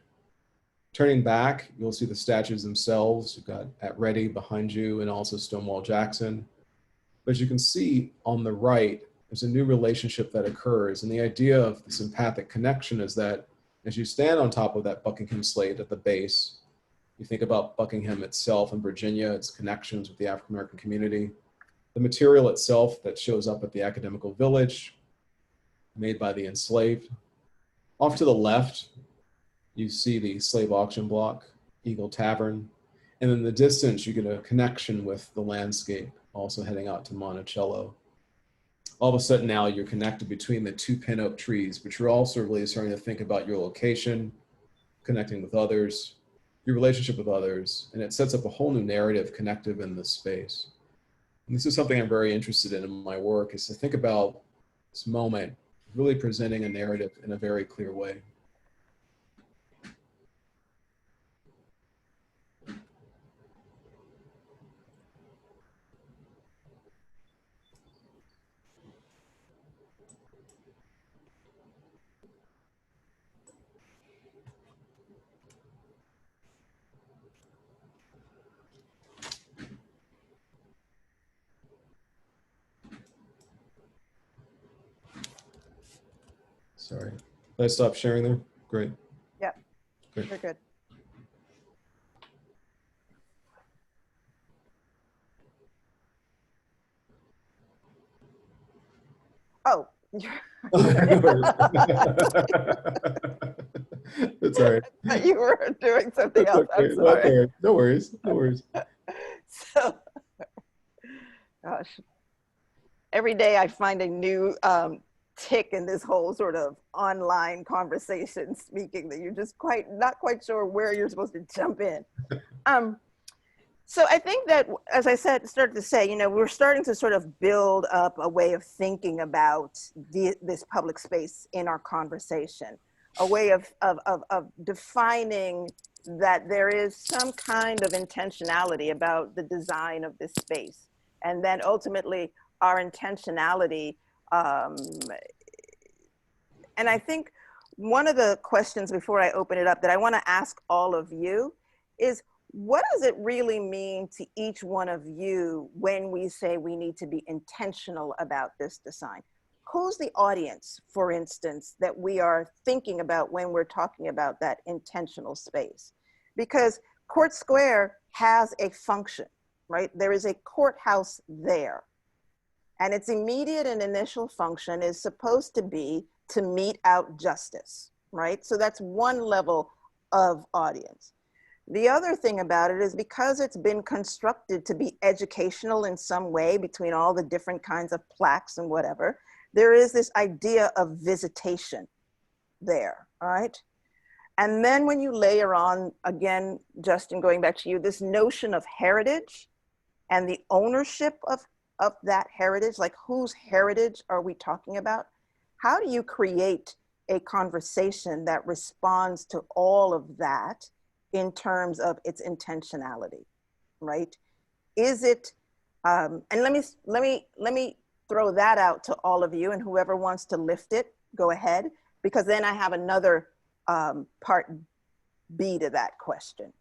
Turning back, you'll see the statues themselves. You've got At Ready behind you and also Stonewall Jackson. But as you can see on the right, there's a new relationship that occurs. And the idea of this empathic connection is that as you stand on top of that Buckingham slate at the base, you think about Buckingham itself in Virginia, its connections with the African-American community, the material itself that shows up at the academical village, made by the enslaved. Off to the left, you see the slave auction block, Eagle Tavern, and in the distance, you get a connection with the landscape, also heading out to Monticello. All of a sudden now you're connected between the 2 pin oak trees, but you're also really starting to think about your location, connecting with others. your relationship with others, and it sets up a whole new narrative connective in this space. And this is something I'm very interested in my work, is to think about this moment really presenting a narrative in a very clear way. Sorry. Did I stop sharing there? Great. Yep, Great. you're good. Oh, It's all right. you were doing something else. Okay. I'm sorry. No worries. No worries. So, gosh, every day I find a new tick in this whole sort of online conversation speaking that you're just not quite sure where you're supposed to jump in. So I think that, as I started to say, we're starting to sort of build up a way of thinking about this public space in our conversation, a way of defining that there is some kind of intentionality about the design of this space. And then ultimately our intentionality, and I think one of the questions before I open it up that I want to ask all of you is, what does it really mean to each one of you when we say we need to be intentional about this design? Who's the audience, for instance, that we are thinking about when we're talking about that intentional space? Because Court Square has a function, right? There is a courthouse there. And its immediate and initial function is supposed to be to mete out justice, right? So that's one level of audience. The other thing about it is, because it's been constructed to be educational in some way between all the different kinds of plaques and whatever, there is this idea of visitation there, right? And then when you layer on, again, Justin, going back to you, this notion of heritage and the ownership of that heritage, like whose heritage are we talking about? How do you create a conversation that responds to all of that in terms of its intentionality, right? Is it, and let me throw that out to all of you, and whoever wants to lift it, go ahead, because then I have another part B to that question.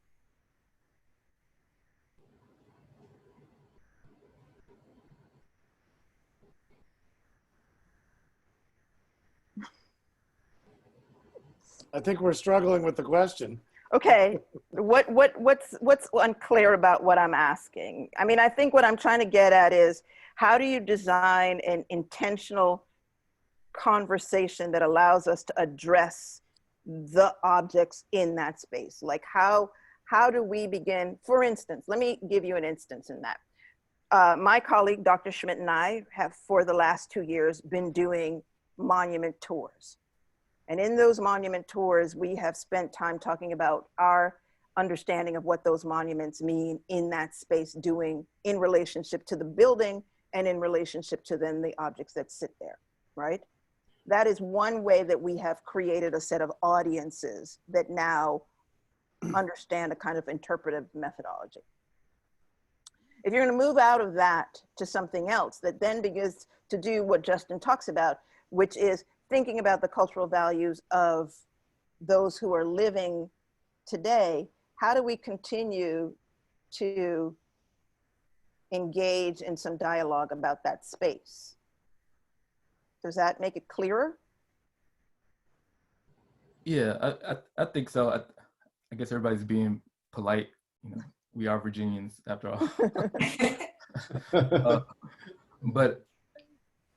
I think we're struggling with the question. Okay, what's unclear about what I'm asking? I mean, I think what I'm trying to get at is, how do you design an intentional conversation that allows us to address the objects in that space? Like how do we begin? For instance, let me give you an instance in that. My colleague, Dr. Schmidt, and I have, for the last 2 years, been doing monument tours. And in those monument tours, we have spent time talking about our understanding of what those monuments mean in that space, doing in relationship to the building and in relationship to then the objects that sit there, right? That is one way that we have created a set of audiences that now understand a kind of interpretive methodology. If you're going to move out of that to something else that then begins to do what Justin talks about, which is thinking about the cultural values of those who are living today, how do we continue to engage in some dialogue about that space? Does that make it clearer? Yeah, I think so. I guess everybody's being polite. We are Virginians after all. But,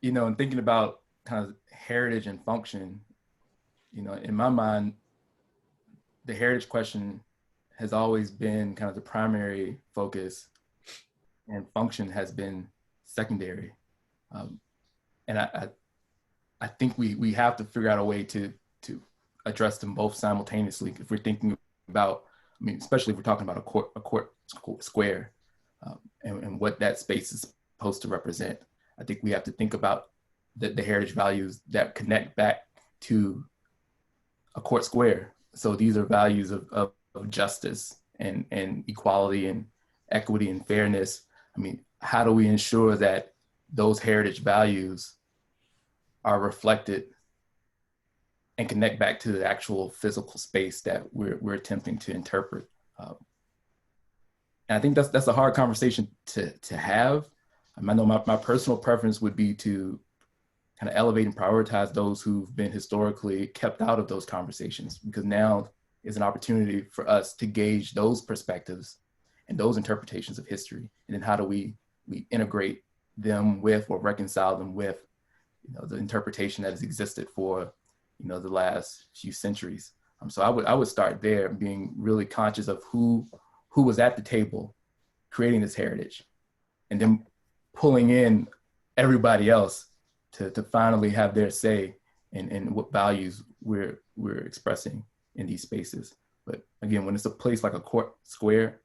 in thinking about kind of heritage and function, in my mind, the heritage question has always been kind of the primary focus, and function has been secondary. And I think we have to figure out a way to address them both simultaneously if we're thinking about I mean, especially if we're talking about a court square, and what that space is supposed to represent. I think we have to think about the heritage values that connect back to a court square. So these are values of justice and equality and equity and fairness. I mean, how do we ensure that those heritage values are reflected and connect back to the actual physical space that we're attempting to interpret? And I think that's a hard conversation to have. I know my personal preference would be to kind of elevate and prioritize those who've been historically kept out of those conversations, because now is an opportunity for us to gauge those perspectives and those interpretations of history. And then how do we integrate them with, or reconcile them with, the interpretation that has existed for, the last few centuries. So I would start there, being really conscious of who was at the table creating this heritage, and then pulling in everybody else to finally have their say in what values we're expressing in these spaces. But again, when it's a place like a court square,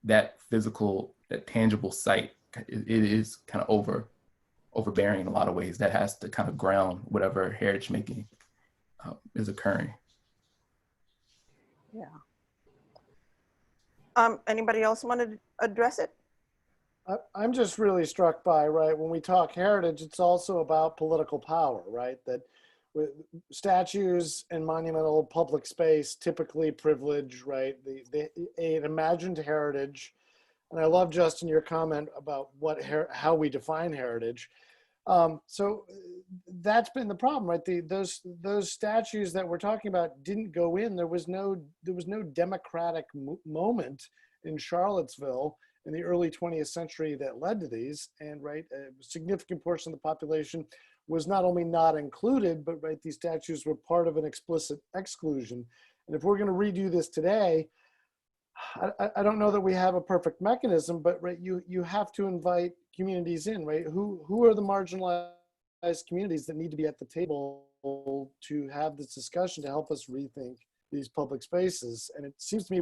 that physical, that tangible site, it is kind of overbearing in a lot of ways. That has to kind of ground whatever heritage making is occurring. Yeah. Anybody else want to address it? I'm just really struck by, right, when we talk heritage, it's also about political power, right? That with statues and monumental public space typically privilege, right, an imagined heritage. And I love, Justin, your comment about how we define heritage. So that's been the problem, right? Those statues that we're talking about didn't go in. There was no democratic moment in Charlottesville in the early 20th century that led to these. And right, a significant portion of the population was not only not included, but right, these statues were part of an explicit exclusion. And if we're going to redo this today, I don't know that we have a perfect mechanism, but right, you have to invite communities in, right? Who are the marginalized communities that need to be at the table to have this discussion to help us rethink these public spaces? And it seems to me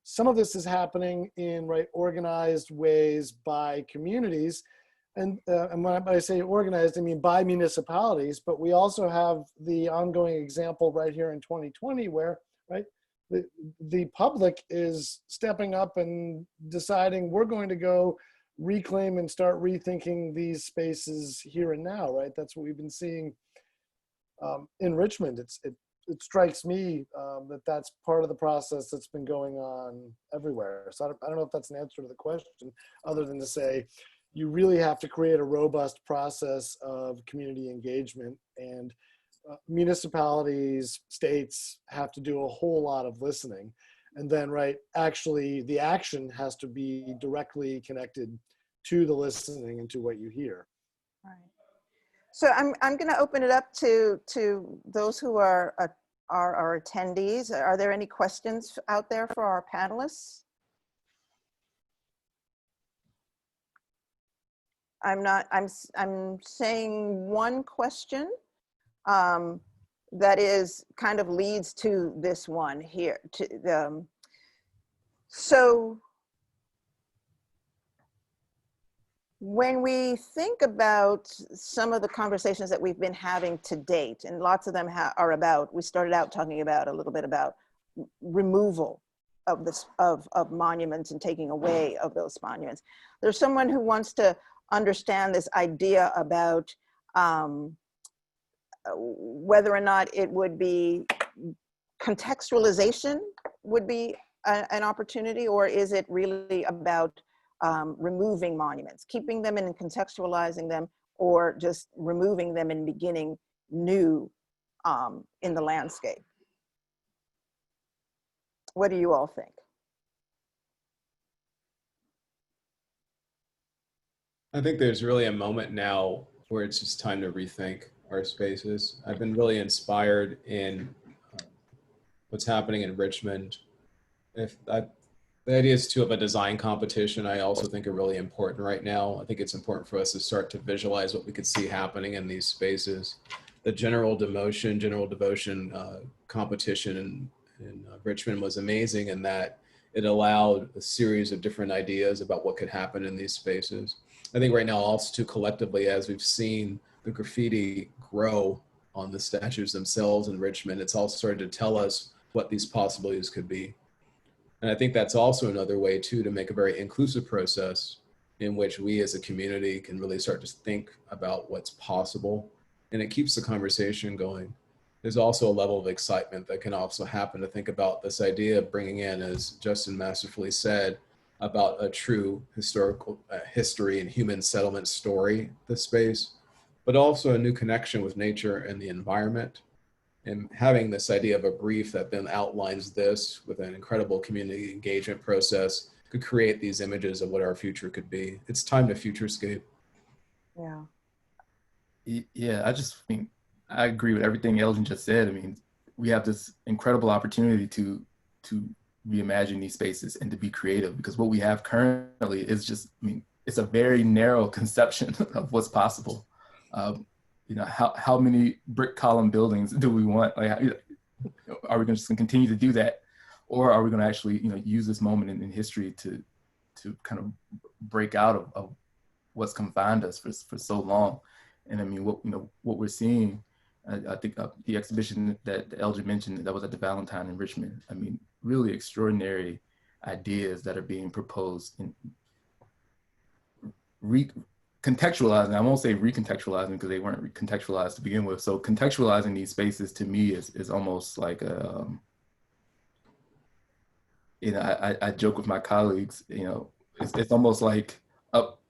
some of this is happening in organized ways by communities, and when I say organized, I mean by municipalities. But we also have the ongoing example right here in 2020, where the public is stepping up and deciding we're going to go reclaim and start rethinking these spaces here and now, right? That's what we've been seeing in Richmond. It strikes me that that's part of the process that's been going on everywhere. So I don't know if that's an answer to the question, other than to say you really have to create a robust process of community engagement, and municipalities, states have to do a whole lot of listening. And then, actually the action has to be directly connected to the listening and to what you hear. Right. So I'm going to open it up to those who are our attendees. Are there any questions out there for our panelists? I'm saying one question that is kind of leads to this one here. So when we think about some of the conversations that we've been having to date, and lots of them are about, we started out talking about a little bit about removal of this of monuments and taking away of those monuments. There's someone who wants to understand this idea about whether or not it would be contextualization would be an opportunity, or is it really about removing monuments, keeping them and contextualizing them, or just removing them and beginning new in the landscape? What do you all think? I think there's really a moment now where it's just time to rethink our spaces. I've been really inspired in what's happening in Richmond. The ideas too of a design competition, I also think are really important right now. I think it's important for us to start to visualize what we could see happening in these spaces. The general devotion competition Richmond was amazing in that it allowed a series of different ideas about what could happen in these spaces. I think right now also too collectively, as we've seen the graffiti grow on the statues themselves in Richmond, it's also started to tell us what these possibilities could be. And I think that's also another way too to make a very inclusive process in which we as a community can really start to think about what's possible. And it keeps the conversation going. There's also a level of excitement that can also happen to think about this idea of bringing in, as Justin masterfully said, about a true historical history and human settlement story, this space, but also a new connection with nature and the environment. And having this idea of a brief that then outlines this with an incredible community engagement process could create these images of what our future could be. It's time to futurescape. Yeah. Yeah, I agree with everything Elgin just said. I mean, we have this incredible opportunity to reimagine these spaces and to be creative, because what we have currently is just, I mean, it's a very narrow conception of what's possible. You know, how many brick column buildings do we want? Like, are we just going to continue to do that, or are we going to actually, you know, use this moment in history to kind of break out of what's confined us for so long? And I mean, what we're seeing, I think the exhibition that Elgin mentioned that was at the Valentine in Richmond, I mean, really extraordinary ideas that are being proposed in contextualizing. I won't say recontextualizing because they weren't contextualized to begin with. So contextualizing these spaces to me is almost like a, you know, I joke with my colleagues, you know, it's almost like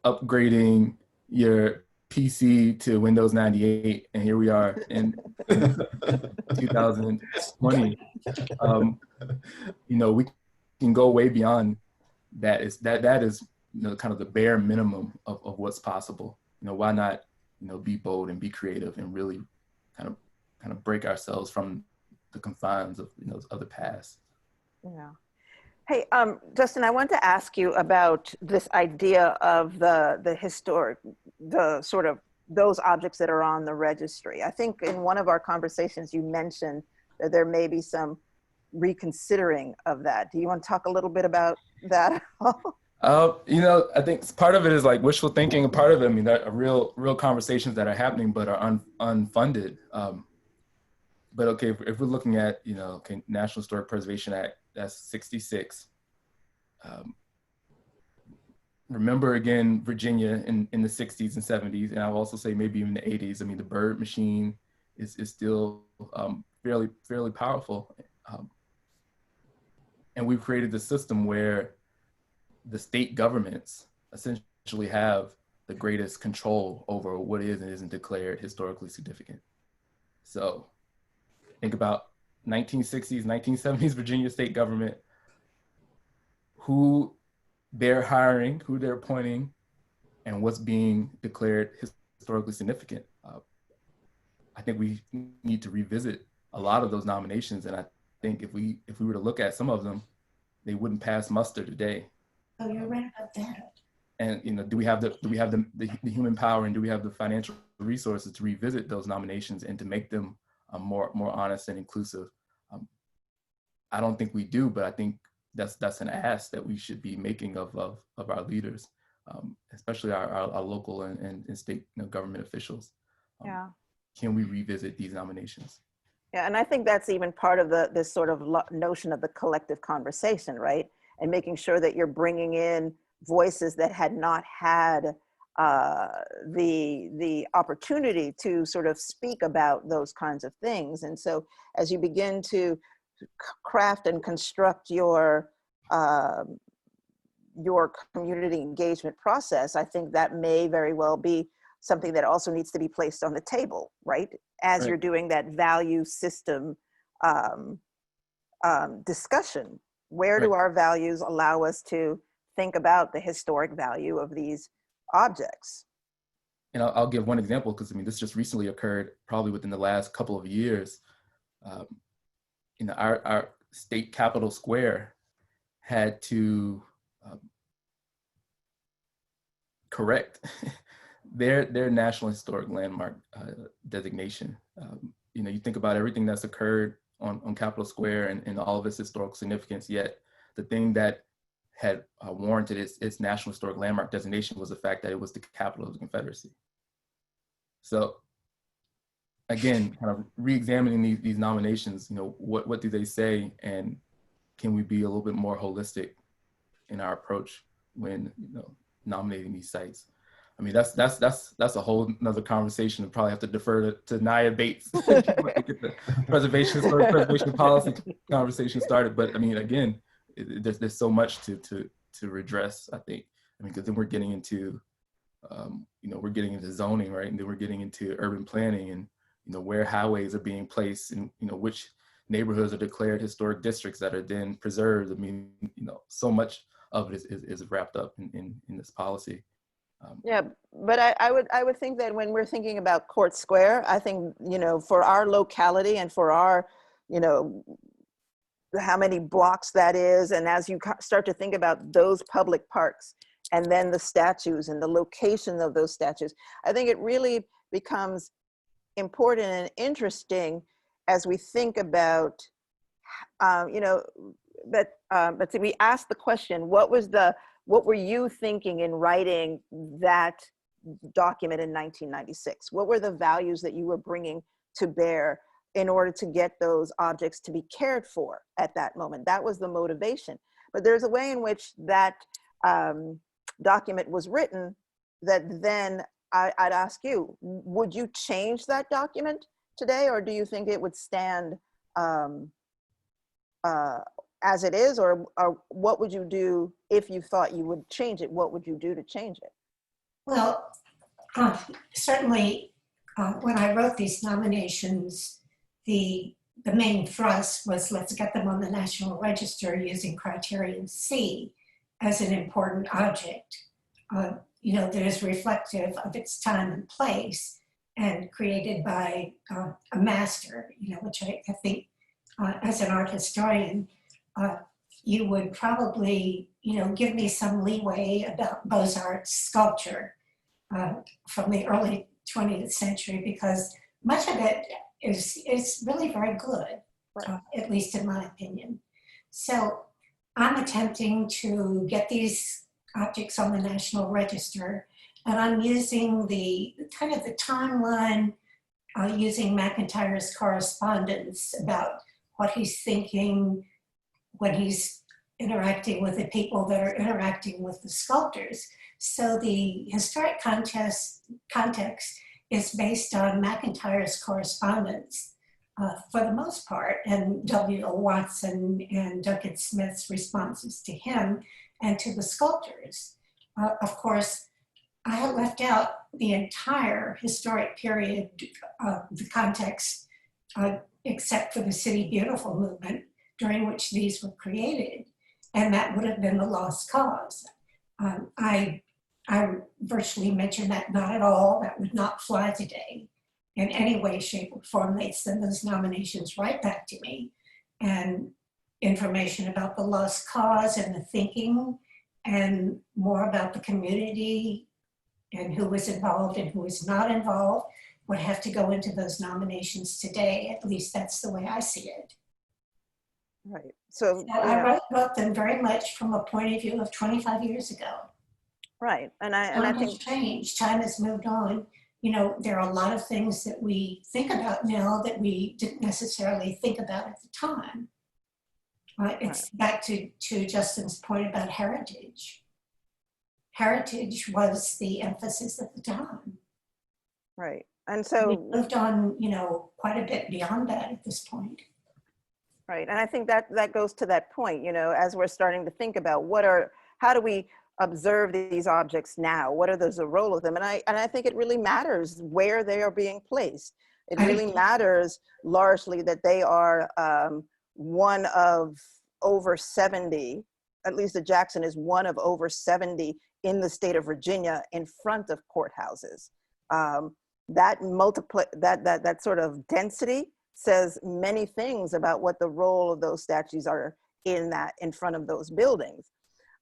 upgrading your PC to Windows 98, and here we are in 2020. You know, we can go way beyond that. That is, you know, kind of the bare minimum of what's possible. You know, why not, you know, be bold and be creative and really kind of break ourselves from the confines of, you know, of the past. Yeah. Hey, Justin, I want to ask you about this idea of the historic, the sort of those objects that are on the registry. I think in one of our conversations you mentioned that there may be some reconsidering of that. Do you want to talk a little bit about that? You know, I think part of it is like wishful thinking, and part of it, I mean, there are real conversations that are happening but are unfunded. But okay, if we're looking at, you know, okay, National Historic Preservation Act, that's 66. Remember again, Virginia in the 60s and 70s, and I'll also say maybe even the 80s. I mean, the bird machine is still fairly powerful. And we've created this system where the state governments essentially have the greatest control over what is and isn't declared historically significant. So think about 1960s, 1970s Virginia state government, who they're hiring, who they're appointing, and what's being declared historically significant. I think we need to revisit a lot of those nominations, and I think if we were to look at some of them, they wouldn't pass muster today. Oh, you're right about that. And, you know, do we have the human power, and do we have the financial resources to revisit those nominations and to make them more honest and inclusive? I don't think we do, but I think that's an ask that we should be making of our leaders, especially our local and state, you know, government officials. Yeah. Can we revisit these nominations? Yeah, and I think that's even part of this sort of notion of the collective conversation, right? And making sure that you're bringing in voices that had not had the opportunity to sort of speak about those kinds of things. And so as you begin to craft and construct your community engagement process, I think that may very well be something that also needs to be placed on the table, right? As Right. you're doing that value system discussion. Where do Right. our values allow us to think about the historic value of these objects? And I'll give one example, because I mean, this just recently occurred, probably within the last couple of years. You know, our state capitol square had to correct their National Historic Landmark designation. You know, you think about everything that's occurred on Capitol Square and all of its historical significance, yet the thing that had warranted its National Historic Landmark designation was the fact that it was the capital of the Confederacy. So again, kind of re-examining these nominations, you know, what do they say, and can we be a little bit more holistic in our approach when, you know, nominating these sites? I mean, that's a whole nother conversation. We'll probably have to defer to Nia Bates to get the preservation policy conversation started. But I mean, again, there's so much to redress, I think. I mean, because then we're getting into, you know, we're getting into zoning, right? And then we're getting into urban planning and, you know, where highways are being placed and, you know, which neighborhoods are declared historic districts that are then preserved. I mean, you know, so much of it is wrapped up in this policy. Yeah, but I would think that when we're thinking about Court Square, I think, you know, for our locality and for our, you know, how many blocks that is, and as you start to think about those public parks and then the statues and the location of those statues, I think it really becomes important and interesting as we think about, you know, but we asked the question, what were you thinking in writing that document in 1996? What were the values that you were bringing to bear in order to get those objects to be cared for at that moment? That was the motivation. But there's a way in which that document was written that then I'd ask you, would you change that document today, or do you think it would stand as it is, or what would you do if you thought you would change it? What would you do to change it? Well, certainly when I wrote these nominations, the main thrust was let's get them on the National Register using criterion C as an important object, you know, that is reflective of its time and place and created by a master, you know, which I think as an art historian, you would probably, you know, give me some leeway about Beaux-Arts sculpture from the early 20th century, because much of it is really very good, at least in my opinion. So I'm attempting to get these objects on the National Register, and I'm using the kind of the timeline using McIntyre's correspondence about what he's thinking when he's interacting with the people that are interacting with the sculptors. So the historic context is based on McIntyre's correspondence for the most part, and W.O. Watson and Duncan Smith's responses to him and to the sculptors. Of course, I have left out the entire historic period of the context, except for the City Beautiful movement, during which these were created, and that would have been the lost cause. I virtually mentioned that not at all. That would not fly today in any way, shape, or form. They'd send those nominations right back to me, and information about the lost cause and the thinking, and more about the community and who was involved and who was not involved would have to go into those nominations today. At least that's the way I see it. Right. So I wrote them very much from a point of view of 25 years ago. Right. And I Time think has changed. Time has moved on. You know, there are a lot of things that we think about now that we didn't necessarily think about at the time. It's back to Justin's point about heritage. Heritage was the emphasis at the time. right. And so we moved on, you know, quite a bit beyond that at this point. right. And I think that goes to that point, you know, as we're starting to think about how do we observe these objects now? What are the role of them? And I think it really matters where they are being placed. It really matters largely that they are one of over 70, at least the Jackson is one of over 70 in the state of Virginia in front of courthouses. That sort of density says many things about what the role of those statues are in front of those buildings.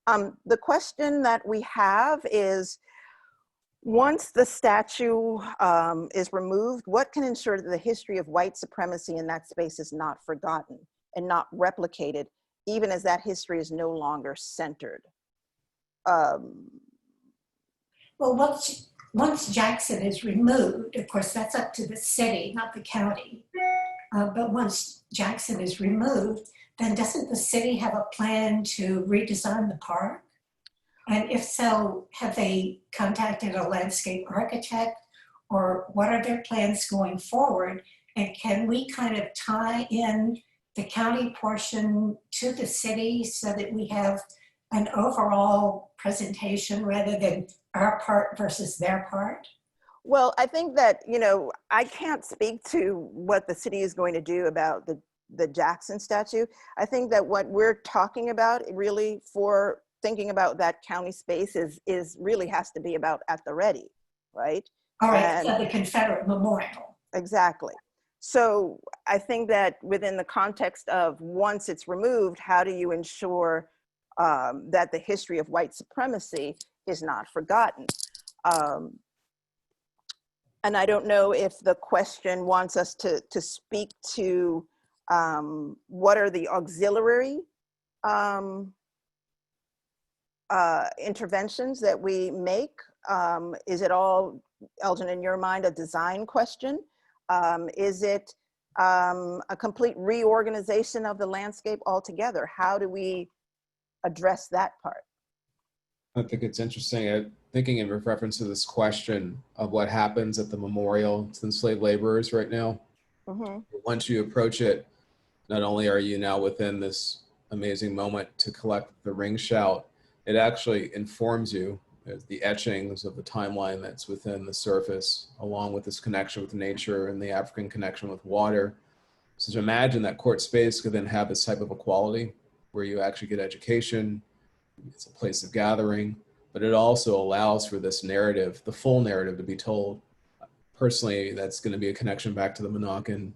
The question that we have is, Once the statue is removed, what can ensure that the history of white supremacy in that space is not forgotten and not replicated, even as that history is no longer centered? Well, once Jackson is removed, of course, that's up to the city, not the county. But once Jackson is removed, then doesn't the city have a plan to redesign the park? And if so, have they contacted a landscape architect, or what are their plans going forward? And can we kind of tie in the county portion to the city so that we have an overall presentation rather than our part versus their part? Well, I think that, you know, I can't speak to what the city is going to do about the Jackson statue. I think that what we're talking about really for thinking about that county space is really has to be about at the ready, right? All right, so the Confederate Memorial. Exactly. So I think that within the context of once it's removed, how do you ensure that the history of white supremacy is not forgotten? And I don't know if the question wants us to speak to what are the auxiliary interventions that we make. Is it all, Elgin, in your mind, a design question? Is it a complete reorganization of the landscape altogether? How do we address that part? I think it's interesting, thinking in reference to this question of what happens at the memorial to enslaved laborers right now. Mm-hmm. Once you approach it, not only are you now within this amazing moment to collect the ring shout, it actually informs you the etchings of the timeline that's within the surface, along with this connection with nature and the African connection with water. So to imagine that court space could then have this type of equality where you actually get education, it's a place of gathering, but it also allows for this narrative, the full narrative, to be told. Personally, that's going to be a connection back to the Monacan,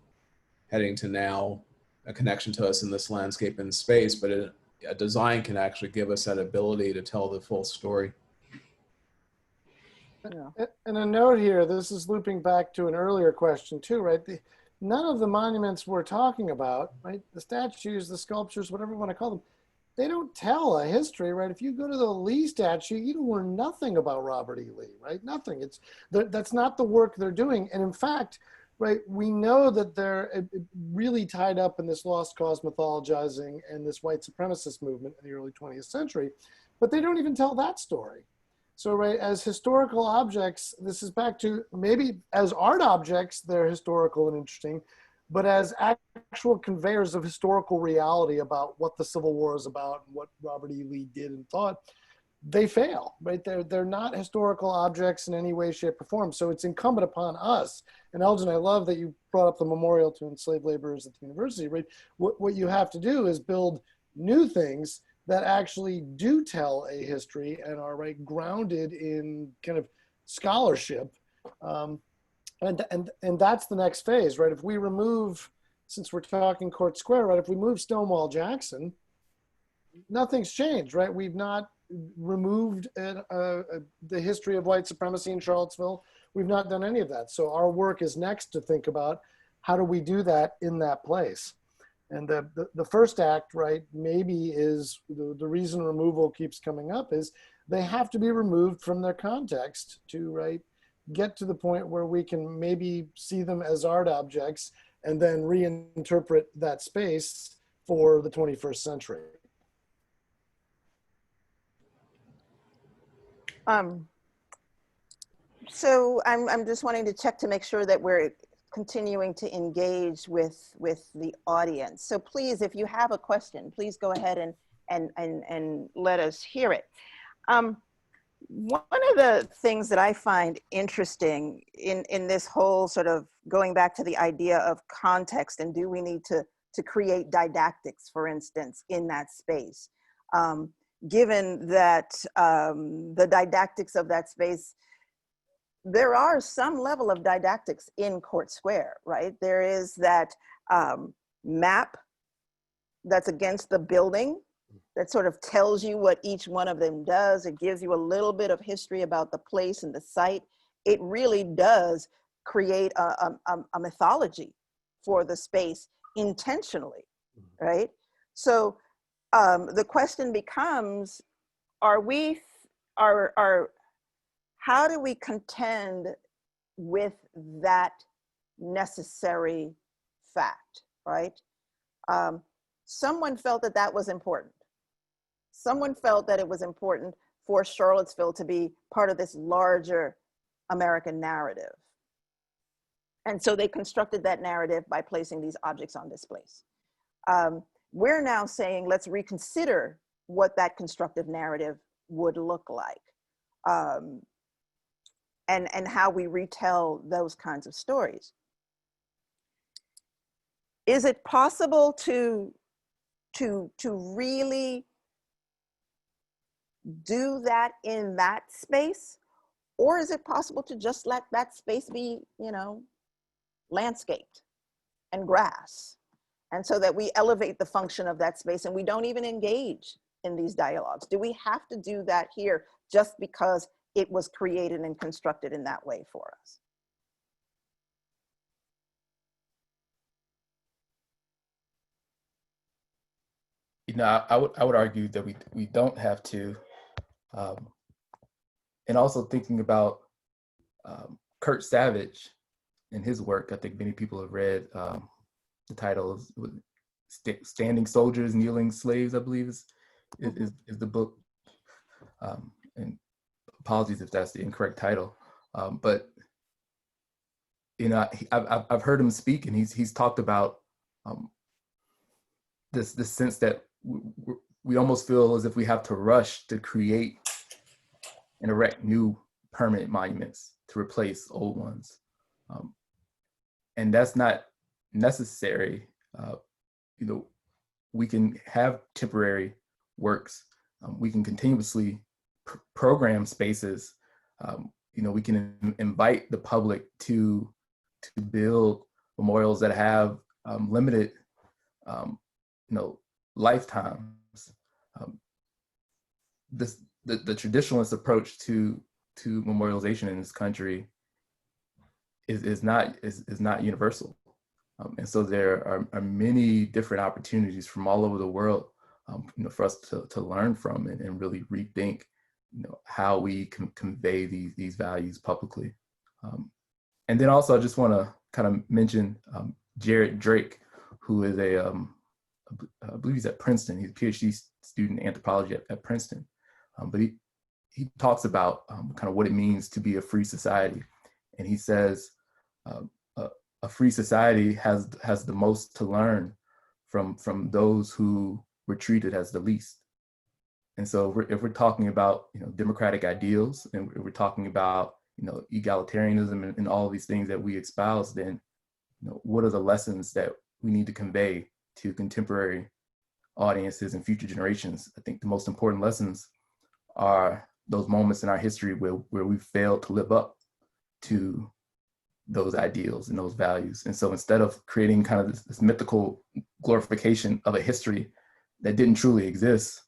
heading to now a connection to us in this landscape and space, but a design can actually give us that ability to tell the full story. Yeah. And a note here, this is looping back to an earlier question too, right? None of the monuments we're talking about, right? The statues, the sculptures, whatever you want to call them, they don't tell a history, right? If you go to the Lee statue, you learn nothing about Robert E. Lee, right? Nothing. That's not the work they're doing. And in fact, right, we know that they're really tied up in this lost cause mythologizing and this white supremacist movement in the early 20th century, but they don't even tell that story. So, right, as historical objects, this is back to maybe as art objects, they're historical and interesting, but as actual conveyors of historical reality about what the Civil War is about and what Robert E. Lee did and thought, they fail, right? They're not historical objects in any way, shape, or form. So it's incumbent upon us. And Elgin, I love that you brought up the memorial to enslaved laborers at the university, right? What you have to do is build new things that actually do tell a history and are, right, grounded in kind of scholarship. And that's the next phase, right? If we remove, since we're talking Court Square, right? If we move Stonewall Jackson, nothing's changed, right? We've not removed the history of white supremacy in Charlottesville. We've not done any of that. So our work is next to think about how do we do that in that place. And the first act, right, maybe is the reason removal keeps coming up is they have to be removed from their context to, right, get to the point where we can maybe see them as art objects and then reinterpret that space for the 21st century. So I'm just wanting to check to make sure that we're continuing to engage with the audience. So please, if you have a question, please go ahead and let us hear it. One of the things that I find interesting in this whole sort of going back to the idea of context and do we need to create didactics, for instance, in that space, given that the didactics of that space, there are some level of didactics in Court Square, right? There is that map that's against the building that sort of tells you what each one of them does. It gives you a little bit of history about the place and the site. It really does create a mythology for the space intentionally, right? So the question becomes, how do we contend with that necessary fact, right? Someone felt that that was important. Someone felt that it was important for Charlottesville to be part of this larger American narrative. And so they constructed that narrative by placing these objects on displays. We're now saying, let's reconsider what that constructive narrative would look like, and how we retell those kinds of stories. Is it possible to really do that in that space? Or is it possible to just let that space be, you know, landscaped and grass? And so that we elevate the function of that space and we don't even engage in these dialogues. Do we have to do that here just because it was created and constructed in that way for us? You know, I would argue that we don't have to. And also thinking about Kurt Savage and his work, I think many people have read the title is Standing Soldiers, Kneeling Slaves, I believe is the book. And apologies if that's the incorrect title. But, you know, I've heard him speak, and he's talked about this sense that we almost feel as if we have to rush to create and erect new permanent monuments to replace old ones. And that's not necessary. You know, we can have temporary works. We can continuously program spaces. You know, we can invite the public to build memorials that have limited, you know, lifetimes. The traditionalist approach to memorialization in this country is not universal, and so there are many different opportunities from all over the world, you know, for us to learn from and really rethink, you know, how we can convey these values publicly. And then also I just want to kind of mention Jared Drake, who is I believe he's at Princeton. He's a PhD student in anthropology at Princeton. But he talks about kind of what it means to be a free society. And he says a free society has the most to learn from those who were treated as the least. And so if we're talking about, you know, democratic ideals, and we're talking about, you know, egalitarianism and all of these things that we espouse, then, you know, what are the lessons that we need to convey to contemporary audiences and future generations? I think the most important lessons are those moments in our history where we failed to live up to those ideals and those values. And so instead of creating kind of this mythical glorification of a history that didn't truly exist,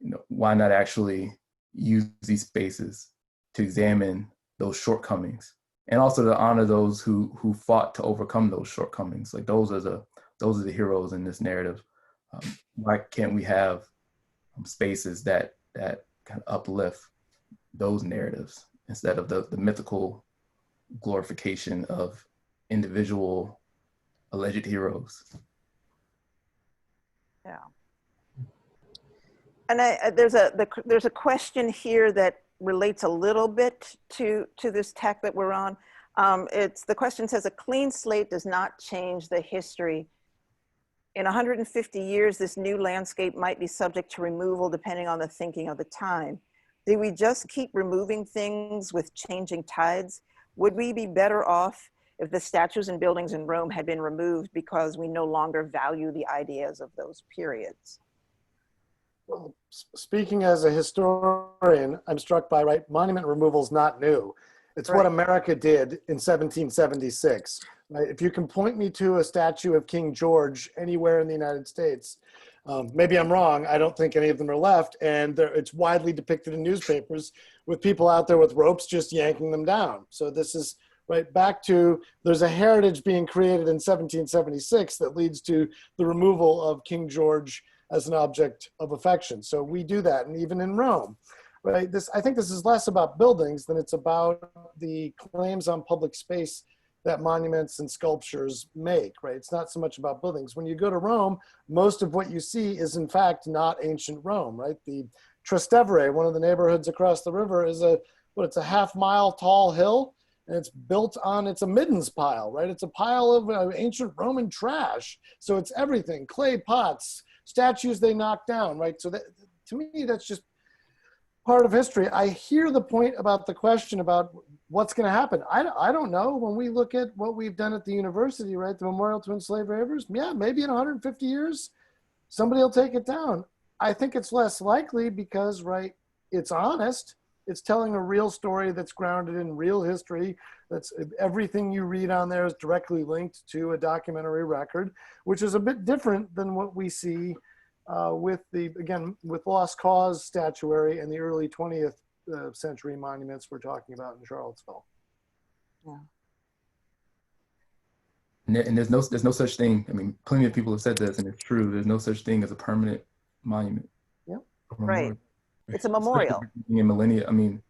you know, why not actually use these spaces to examine those shortcomings, and also to honor those who fought to overcome those shortcomings? Like those are the heroes in this narrative. Why can't we have spaces that kind of uplift those narratives instead of the mythical glorification of individual alleged heroes? Yeah. And there's a question here that relates a little bit to this tack that we're on. The question says, a clean slate does not change the history. In 150 years, this new landscape might be subject to removal depending on the thinking of the time. Do we just keep removing things with changing tides? Would we be better off if the statues and buildings in Rome had been removed because we no longer value the ideas of those periods? Well, speaking as a historian, I'm struck by, right, monument removal is not new. It's what America did in 1776. Right? If you can point me to a statue of King George anywhere in the United States, Maybe I'm wrong. I don't think any of them are left. And it's widely depicted in newspapers with people out there with ropes just yanking them down. So this is right back to, there's a heritage being created in 1776 that leads to the removal of King George as an object of affection. So we do that, and even in Rome, right? I think this is less about buildings than it's about the claims on public space that monuments and sculptures make, right? It's not so much about buildings. When you go to Rome, most of what you see is in fact not ancient Rome, right? The Trastevere, one of the neighborhoods across the river, is it's a half-mile tall hill, and it's built on, it's a middens pile, right? It's a pile of ancient Roman trash. So it's everything, clay pots, statues they knocked down, right? So that, to me, that's just part of history. I hear the point about the question about what's going to happen. I don't know. When we look at what we've done at the university, right, the Memorial to Enslaved Ravers, yeah, maybe in 150 years, somebody will take it down. I think it's less likely because, right, it's honest. It's telling a real story that's grounded in real history. That's everything you read on there is directly linked to a documentary record, which is a bit different than what we see with lost cause statuary and the early 20th century monuments we're talking about in Charlottesville. Yeah. And there's no such thing. I mean, plenty of people have said this, and it's true. There's no such thing as a permanent monument. Yep. Right. It's a memorial. In millennia, I mean,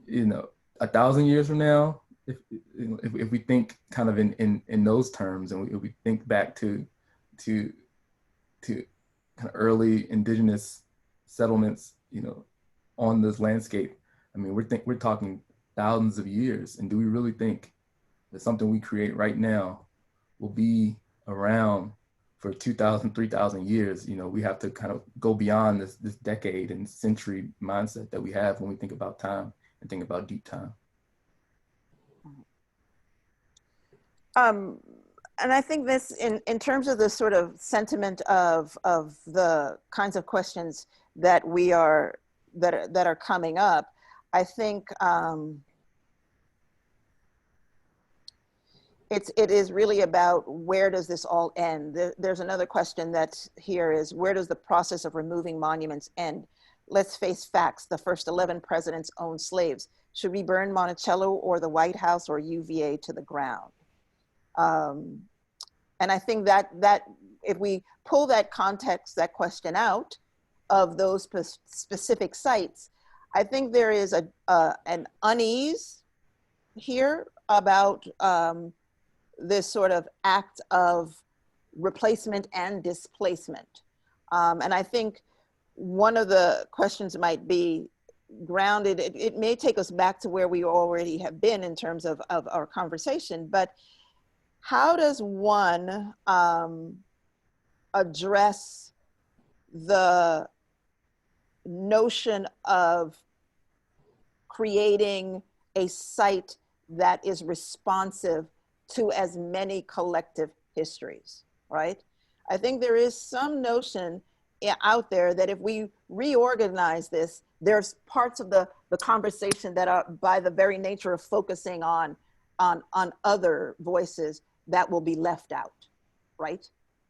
1,000 years from now, if we think kind of in those terms, and we think back to kind of early indigenous settlements, on this landscape, I mean, we're talking thousands of years. And do we really think that something we create right now will be around for 2,000, 3,000 years? We have to kind of go beyond this decade and century mindset that we have when we think about time and think about deep time. And I think this, in terms of the sort of sentiment of the kinds of questions that that are coming up, I think it is really about where does this all end? There's another question that here is, where does the process of removing monuments end? Let's face facts. The first 11 presidents owned slaves. Should we burn Monticello or the White House or UVA to the ground? And I think that if we pull that context, that question out of those specific sites, I think there is an unease here about this sort of act of replacement and displacement. And I think one of the questions might be grounded, it may take us back to where we already have been in terms of our conversation, but how does one address the notion of creating a site that is responsive to as many collective histories, right? I think there is some notion out there that if we reorganize this, there's parts of the conversation that are, by the very nature of focusing on other voices, that will be left out, right?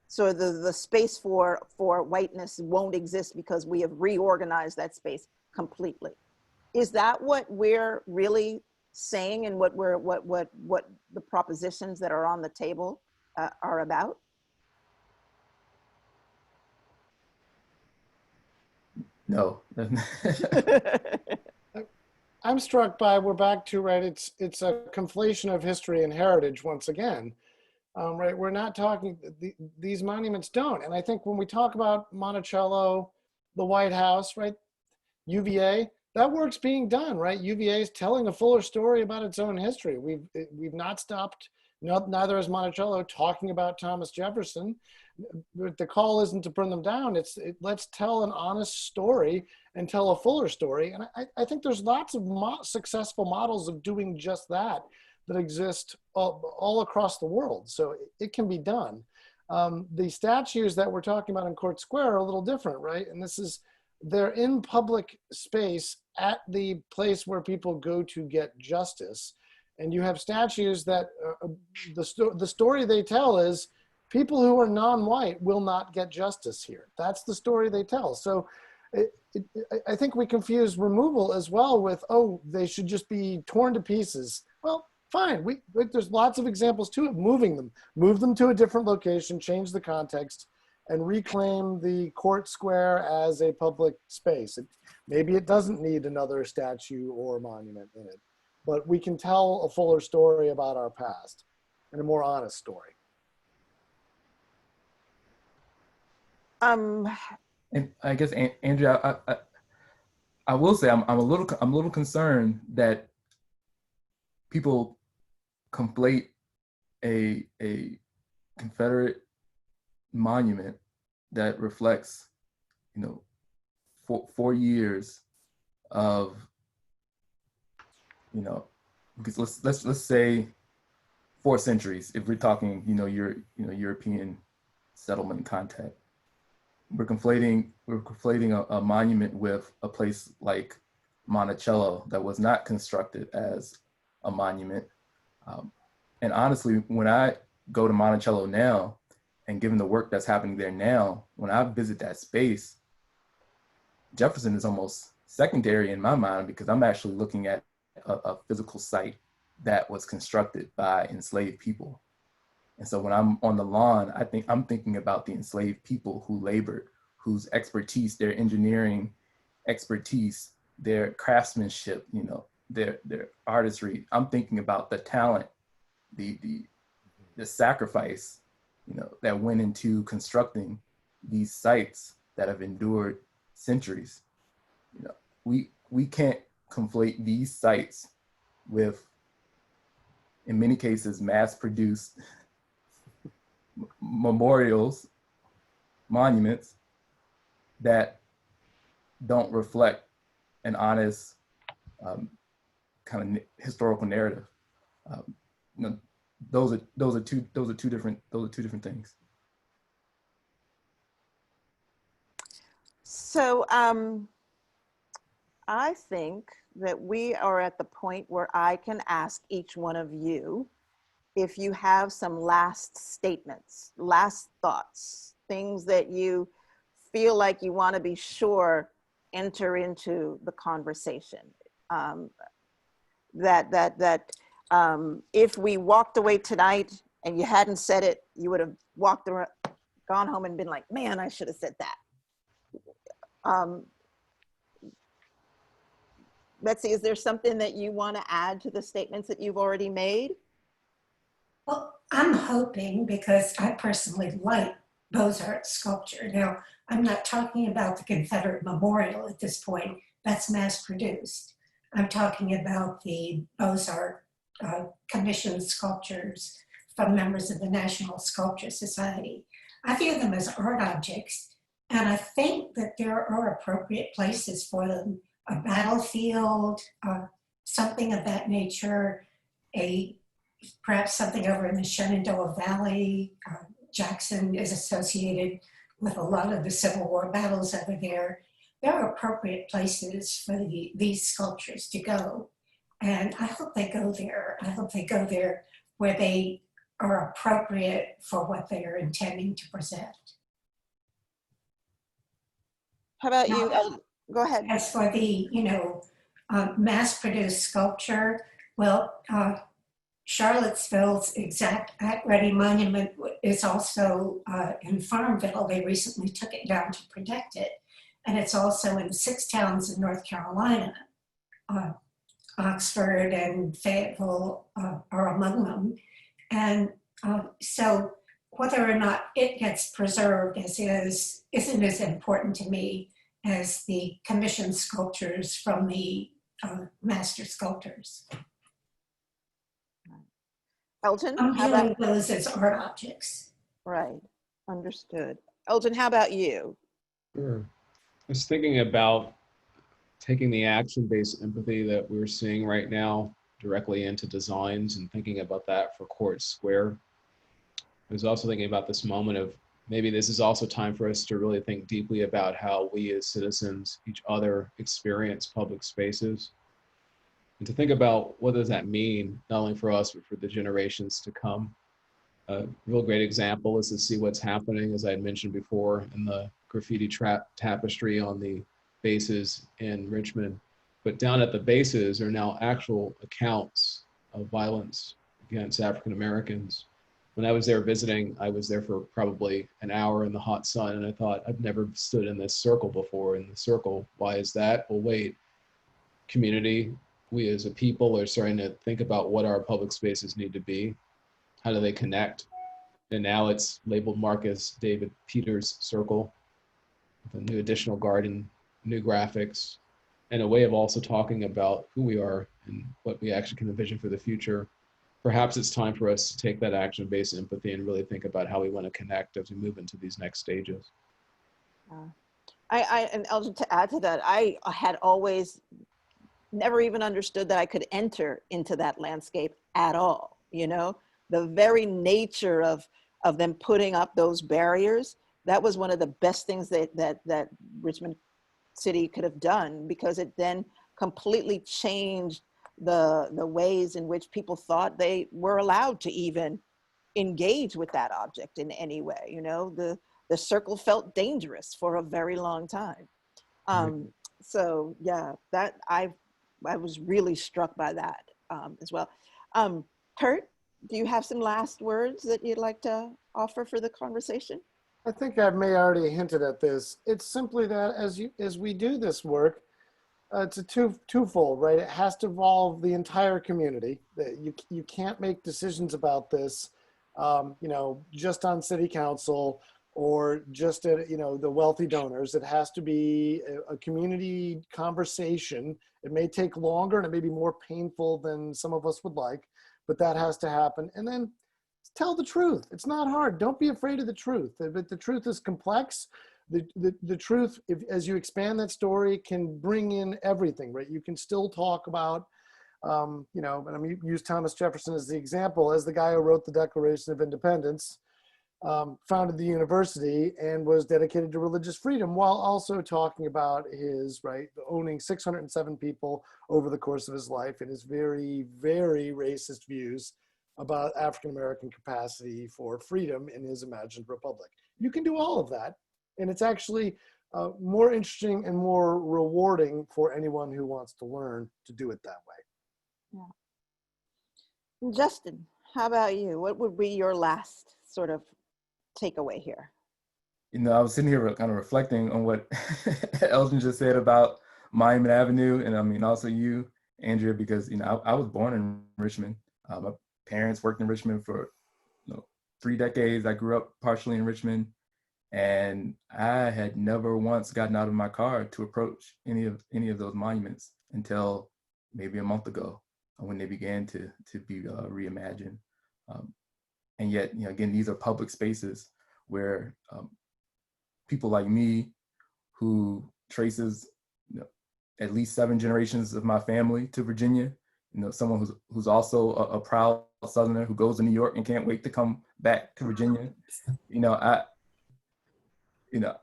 So the space for whiteness won't exist because we have reorganized that space completely. Is that what we're really saying, and what the propositions that are on the table are about? No. I'm struck by, we're back to, right, it's a conflation of history and heritage once again. Right, we're not talking, these monuments don't. And I think when we talk about Monticello, the White House, right, UVA, that work's being done, right? UVA is telling a fuller story about its own history. We've not stopped, neither has Monticello, talking about Thomas Jefferson. The call isn't to burn them down. Let's tell an honest story and tell a fuller story. And I think there's lots of successful models of doing just that exist all across the world. So it can be done. The statues that we're talking about in Court Square are a little different, right? And they're in public space at the place where people go to get justice. And you have statues that the story they tell is people who are non-white will not get justice here. That's the story they tell. So I think we confuse removal as well with, oh, they should just be torn to pieces. Well, fine. There's lots of examples too of moving them. Move them to a different location, change the context, and reclaim the court square as a public space. Maybe it doesn't need another statue or monument in it, but we can tell a fuller story about our past and a more honest story. And I guess, Andrea, I will say I'm a little concerned that people conflate a Confederate monument that reflects, you know, 4 years of, you know, because let's say 4 centuries if we're talking, European settlement contact. We're conflating a monument with a place like Monticello that was not constructed as a monument. And honestly, when I go to Monticello now, and given the work that's happening there now, when I visit that space, Jefferson is almost secondary in my mind because I'm actually looking at a physical site that was constructed by enslaved people. And so when I'm on the lawn, I'm thinking about the enslaved people who labored, whose expertise, their engineering expertise, their craftsmanship, their artistry. I'm thinking about the talent, the sacrifice, that went into constructing these sites that have endured centuries. We can't conflate these sites with, in many cases, mass-produced memorials, monuments that don't reflect an honest kind of historical narrative. Those are two different things. So I think that we are at the point where I can ask each one of you if you have some last statements, last thoughts, things that you feel like you want to be sure enter into the conversation. If we walked away tonight and you hadn't said it, you would have walked around, gone home and been like, man, I should have said that. Betsy, is there something that you want to add to the statements that you've already made? Well, I'm hoping, because I personally like Beaux-Arts sculpture. Now, I'm not talking about the Confederate Memorial at this point. That's mass produced. I'm talking about the Beaux-Arts commissioned sculptures from members of the National Sculpture Society. I view them as art objects, and I think that there are appropriate places for them. A battlefield, something of that nature, perhaps something over in the Shenandoah Valley. Jackson is associated with a lot of the Civil War battles over there. There are appropriate places for these sculptures to go. And I hope they go there. I hope they go there where they are appropriate for what they are intending to present. How about you? Go ahead. As for the, mass-produced sculpture, well, Charlottesville's exact Act-Ready Monument is also in Farmville. They recently took it down to protect it. And it's also in 6 towns in North Carolina. Oxford and Fayetteville are among them. And so whether or not it gets preserved as is isn't as important to me as the commissioned sculptures from the master sculptors. Elgin? I'm viewing those as art objects. Right, understood. Elgin, how about you? Sure. I was thinking about taking the action-based empathy that we're seeing right now directly into designs and thinking about that for Court Square. I was also thinking about this moment of maybe this is also time for us to really think deeply about how we as citizens, each other, experience public spaces. And to think about what does that mean, not only for us, but for the generations to come. A real great example is to see what's happening, as I had mentioned before, in the graffiti tapestry on the bases in Richmond. But down at the bases are now actual accounts of violence against African Americans. When I was there visiting, I was there for probably an hour in the hot sun, and I thought, I've never stood in this circle before. In the circle, why is that? Well, wait, community, we as a people are starting to think about what our public spaces need to be. How do they connect? And now it's labeled Marcus David Peters Circle, with a new additional garden, new graphics, and a way of also talking about who we are and what we actually can envision for the future. Perhaps it's time for us to take that action-based empathy and really think about how we want to connect as we move into these next stages. And Elgin, to add to that, I had always never even understood that I could enter into that landscape at all. You know, the very nature of them putting up those barriers, that was one of the best things that Richmond City could have done, because it then completely changed the ways in which people thought they were allowed to even engage with that object in any way. You know, the circle felt dangerous for a very long time. So yeah, that I was really struck by that as well. Kirt, do you have some last words that you'd like to offer for the conversation? I think I may already hinted at this. It's simply that as we do this work, it's a twofold, right? It has to involve the entire community. You can't make decisions about this, you know, just on city council or just at, you know, the wealthy donors. It has to be a community conversation. It may take longer and it may be more painful than some of us would like, but that has to happen. And then tell the truth. It's not hard. Don't be afraid of the truth. But the truth is complex. The truth, as you expand that story, can bring in everything, right? You can still talk about, you know, and I'm going to use Thomas Jefferson as the example, as the guy who wrote the Declaration of Independence, founded the university and was dedicated to religious freedom, while also talking about his, right, owning 607 people over the course of his life and his very, very racist views about African-American capacity for freedom in his imagined republic. You can do all of that. And it's actually more interesting and more rewarding for anyone who wants to learn to do it that way. Yeah. Justin, how about you? What would be your last sort of takeaway here? You know, I was sitting here kind of reflecting on what Elgin just said about Monument Avenue, and I mean also you, Andrea, because, you know, I was born in Richmond. My parents worked in Richmond for, you know, 3 decades. I grew up partially in Richmond. And I had never once gotten out of my car to approach any of those monuments until maybe a month ago, when they began to be reimagined. And yet, you know, again, these are public spaces where people like me, who traces, you know, at least 7 generations of my family to Virginia, you know, someone who's also a proud Southerner who goes to New York and can't wait to come back to Virginia. You know,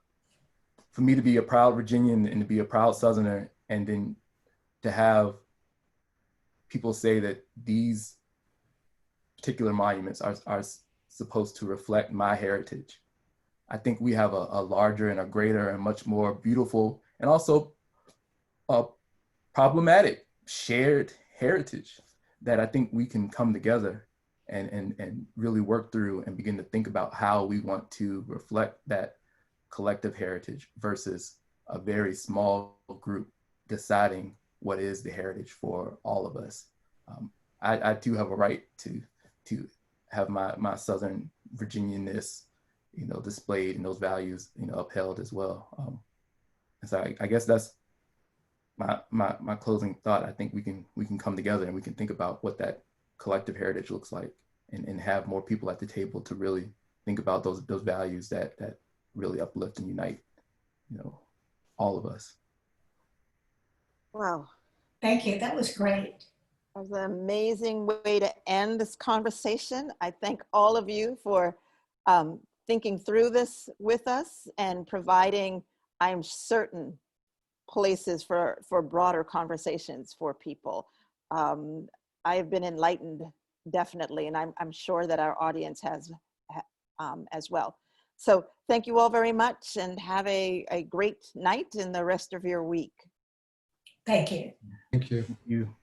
for me to be a proud Virginian and to be a proud Southerner, and then to have people say that these particular monuments are supposed to reflect my heritage. I think we have a larger and a greater and much more beautiful and also problematic shared heritage that I think we can come together and really work through and begin to think about how we want to reflect that collective heritage versus a very small group deciding what is the heritage for all of us. I do have a right to have my Southern Virginianness, you know, displayed and those values, you know, upheld as well. And so I guess that's my closing thought. I think we can come together and we can think about what that collective heritage looks like, and have more people at the table to really think about those values that really uplift and unite, you know, all of us. Wow. Thank you. That was great. That was an amazing way to end this conversation. I thank all of you for thinking through this with us and providing, I'm certain, places for broader conversations for people. I have been enlightened definitely. And I'm sure that our audience has as well. So thank you all very much and have a great night and the rest of your week. Thank you. Thank you. Thank you.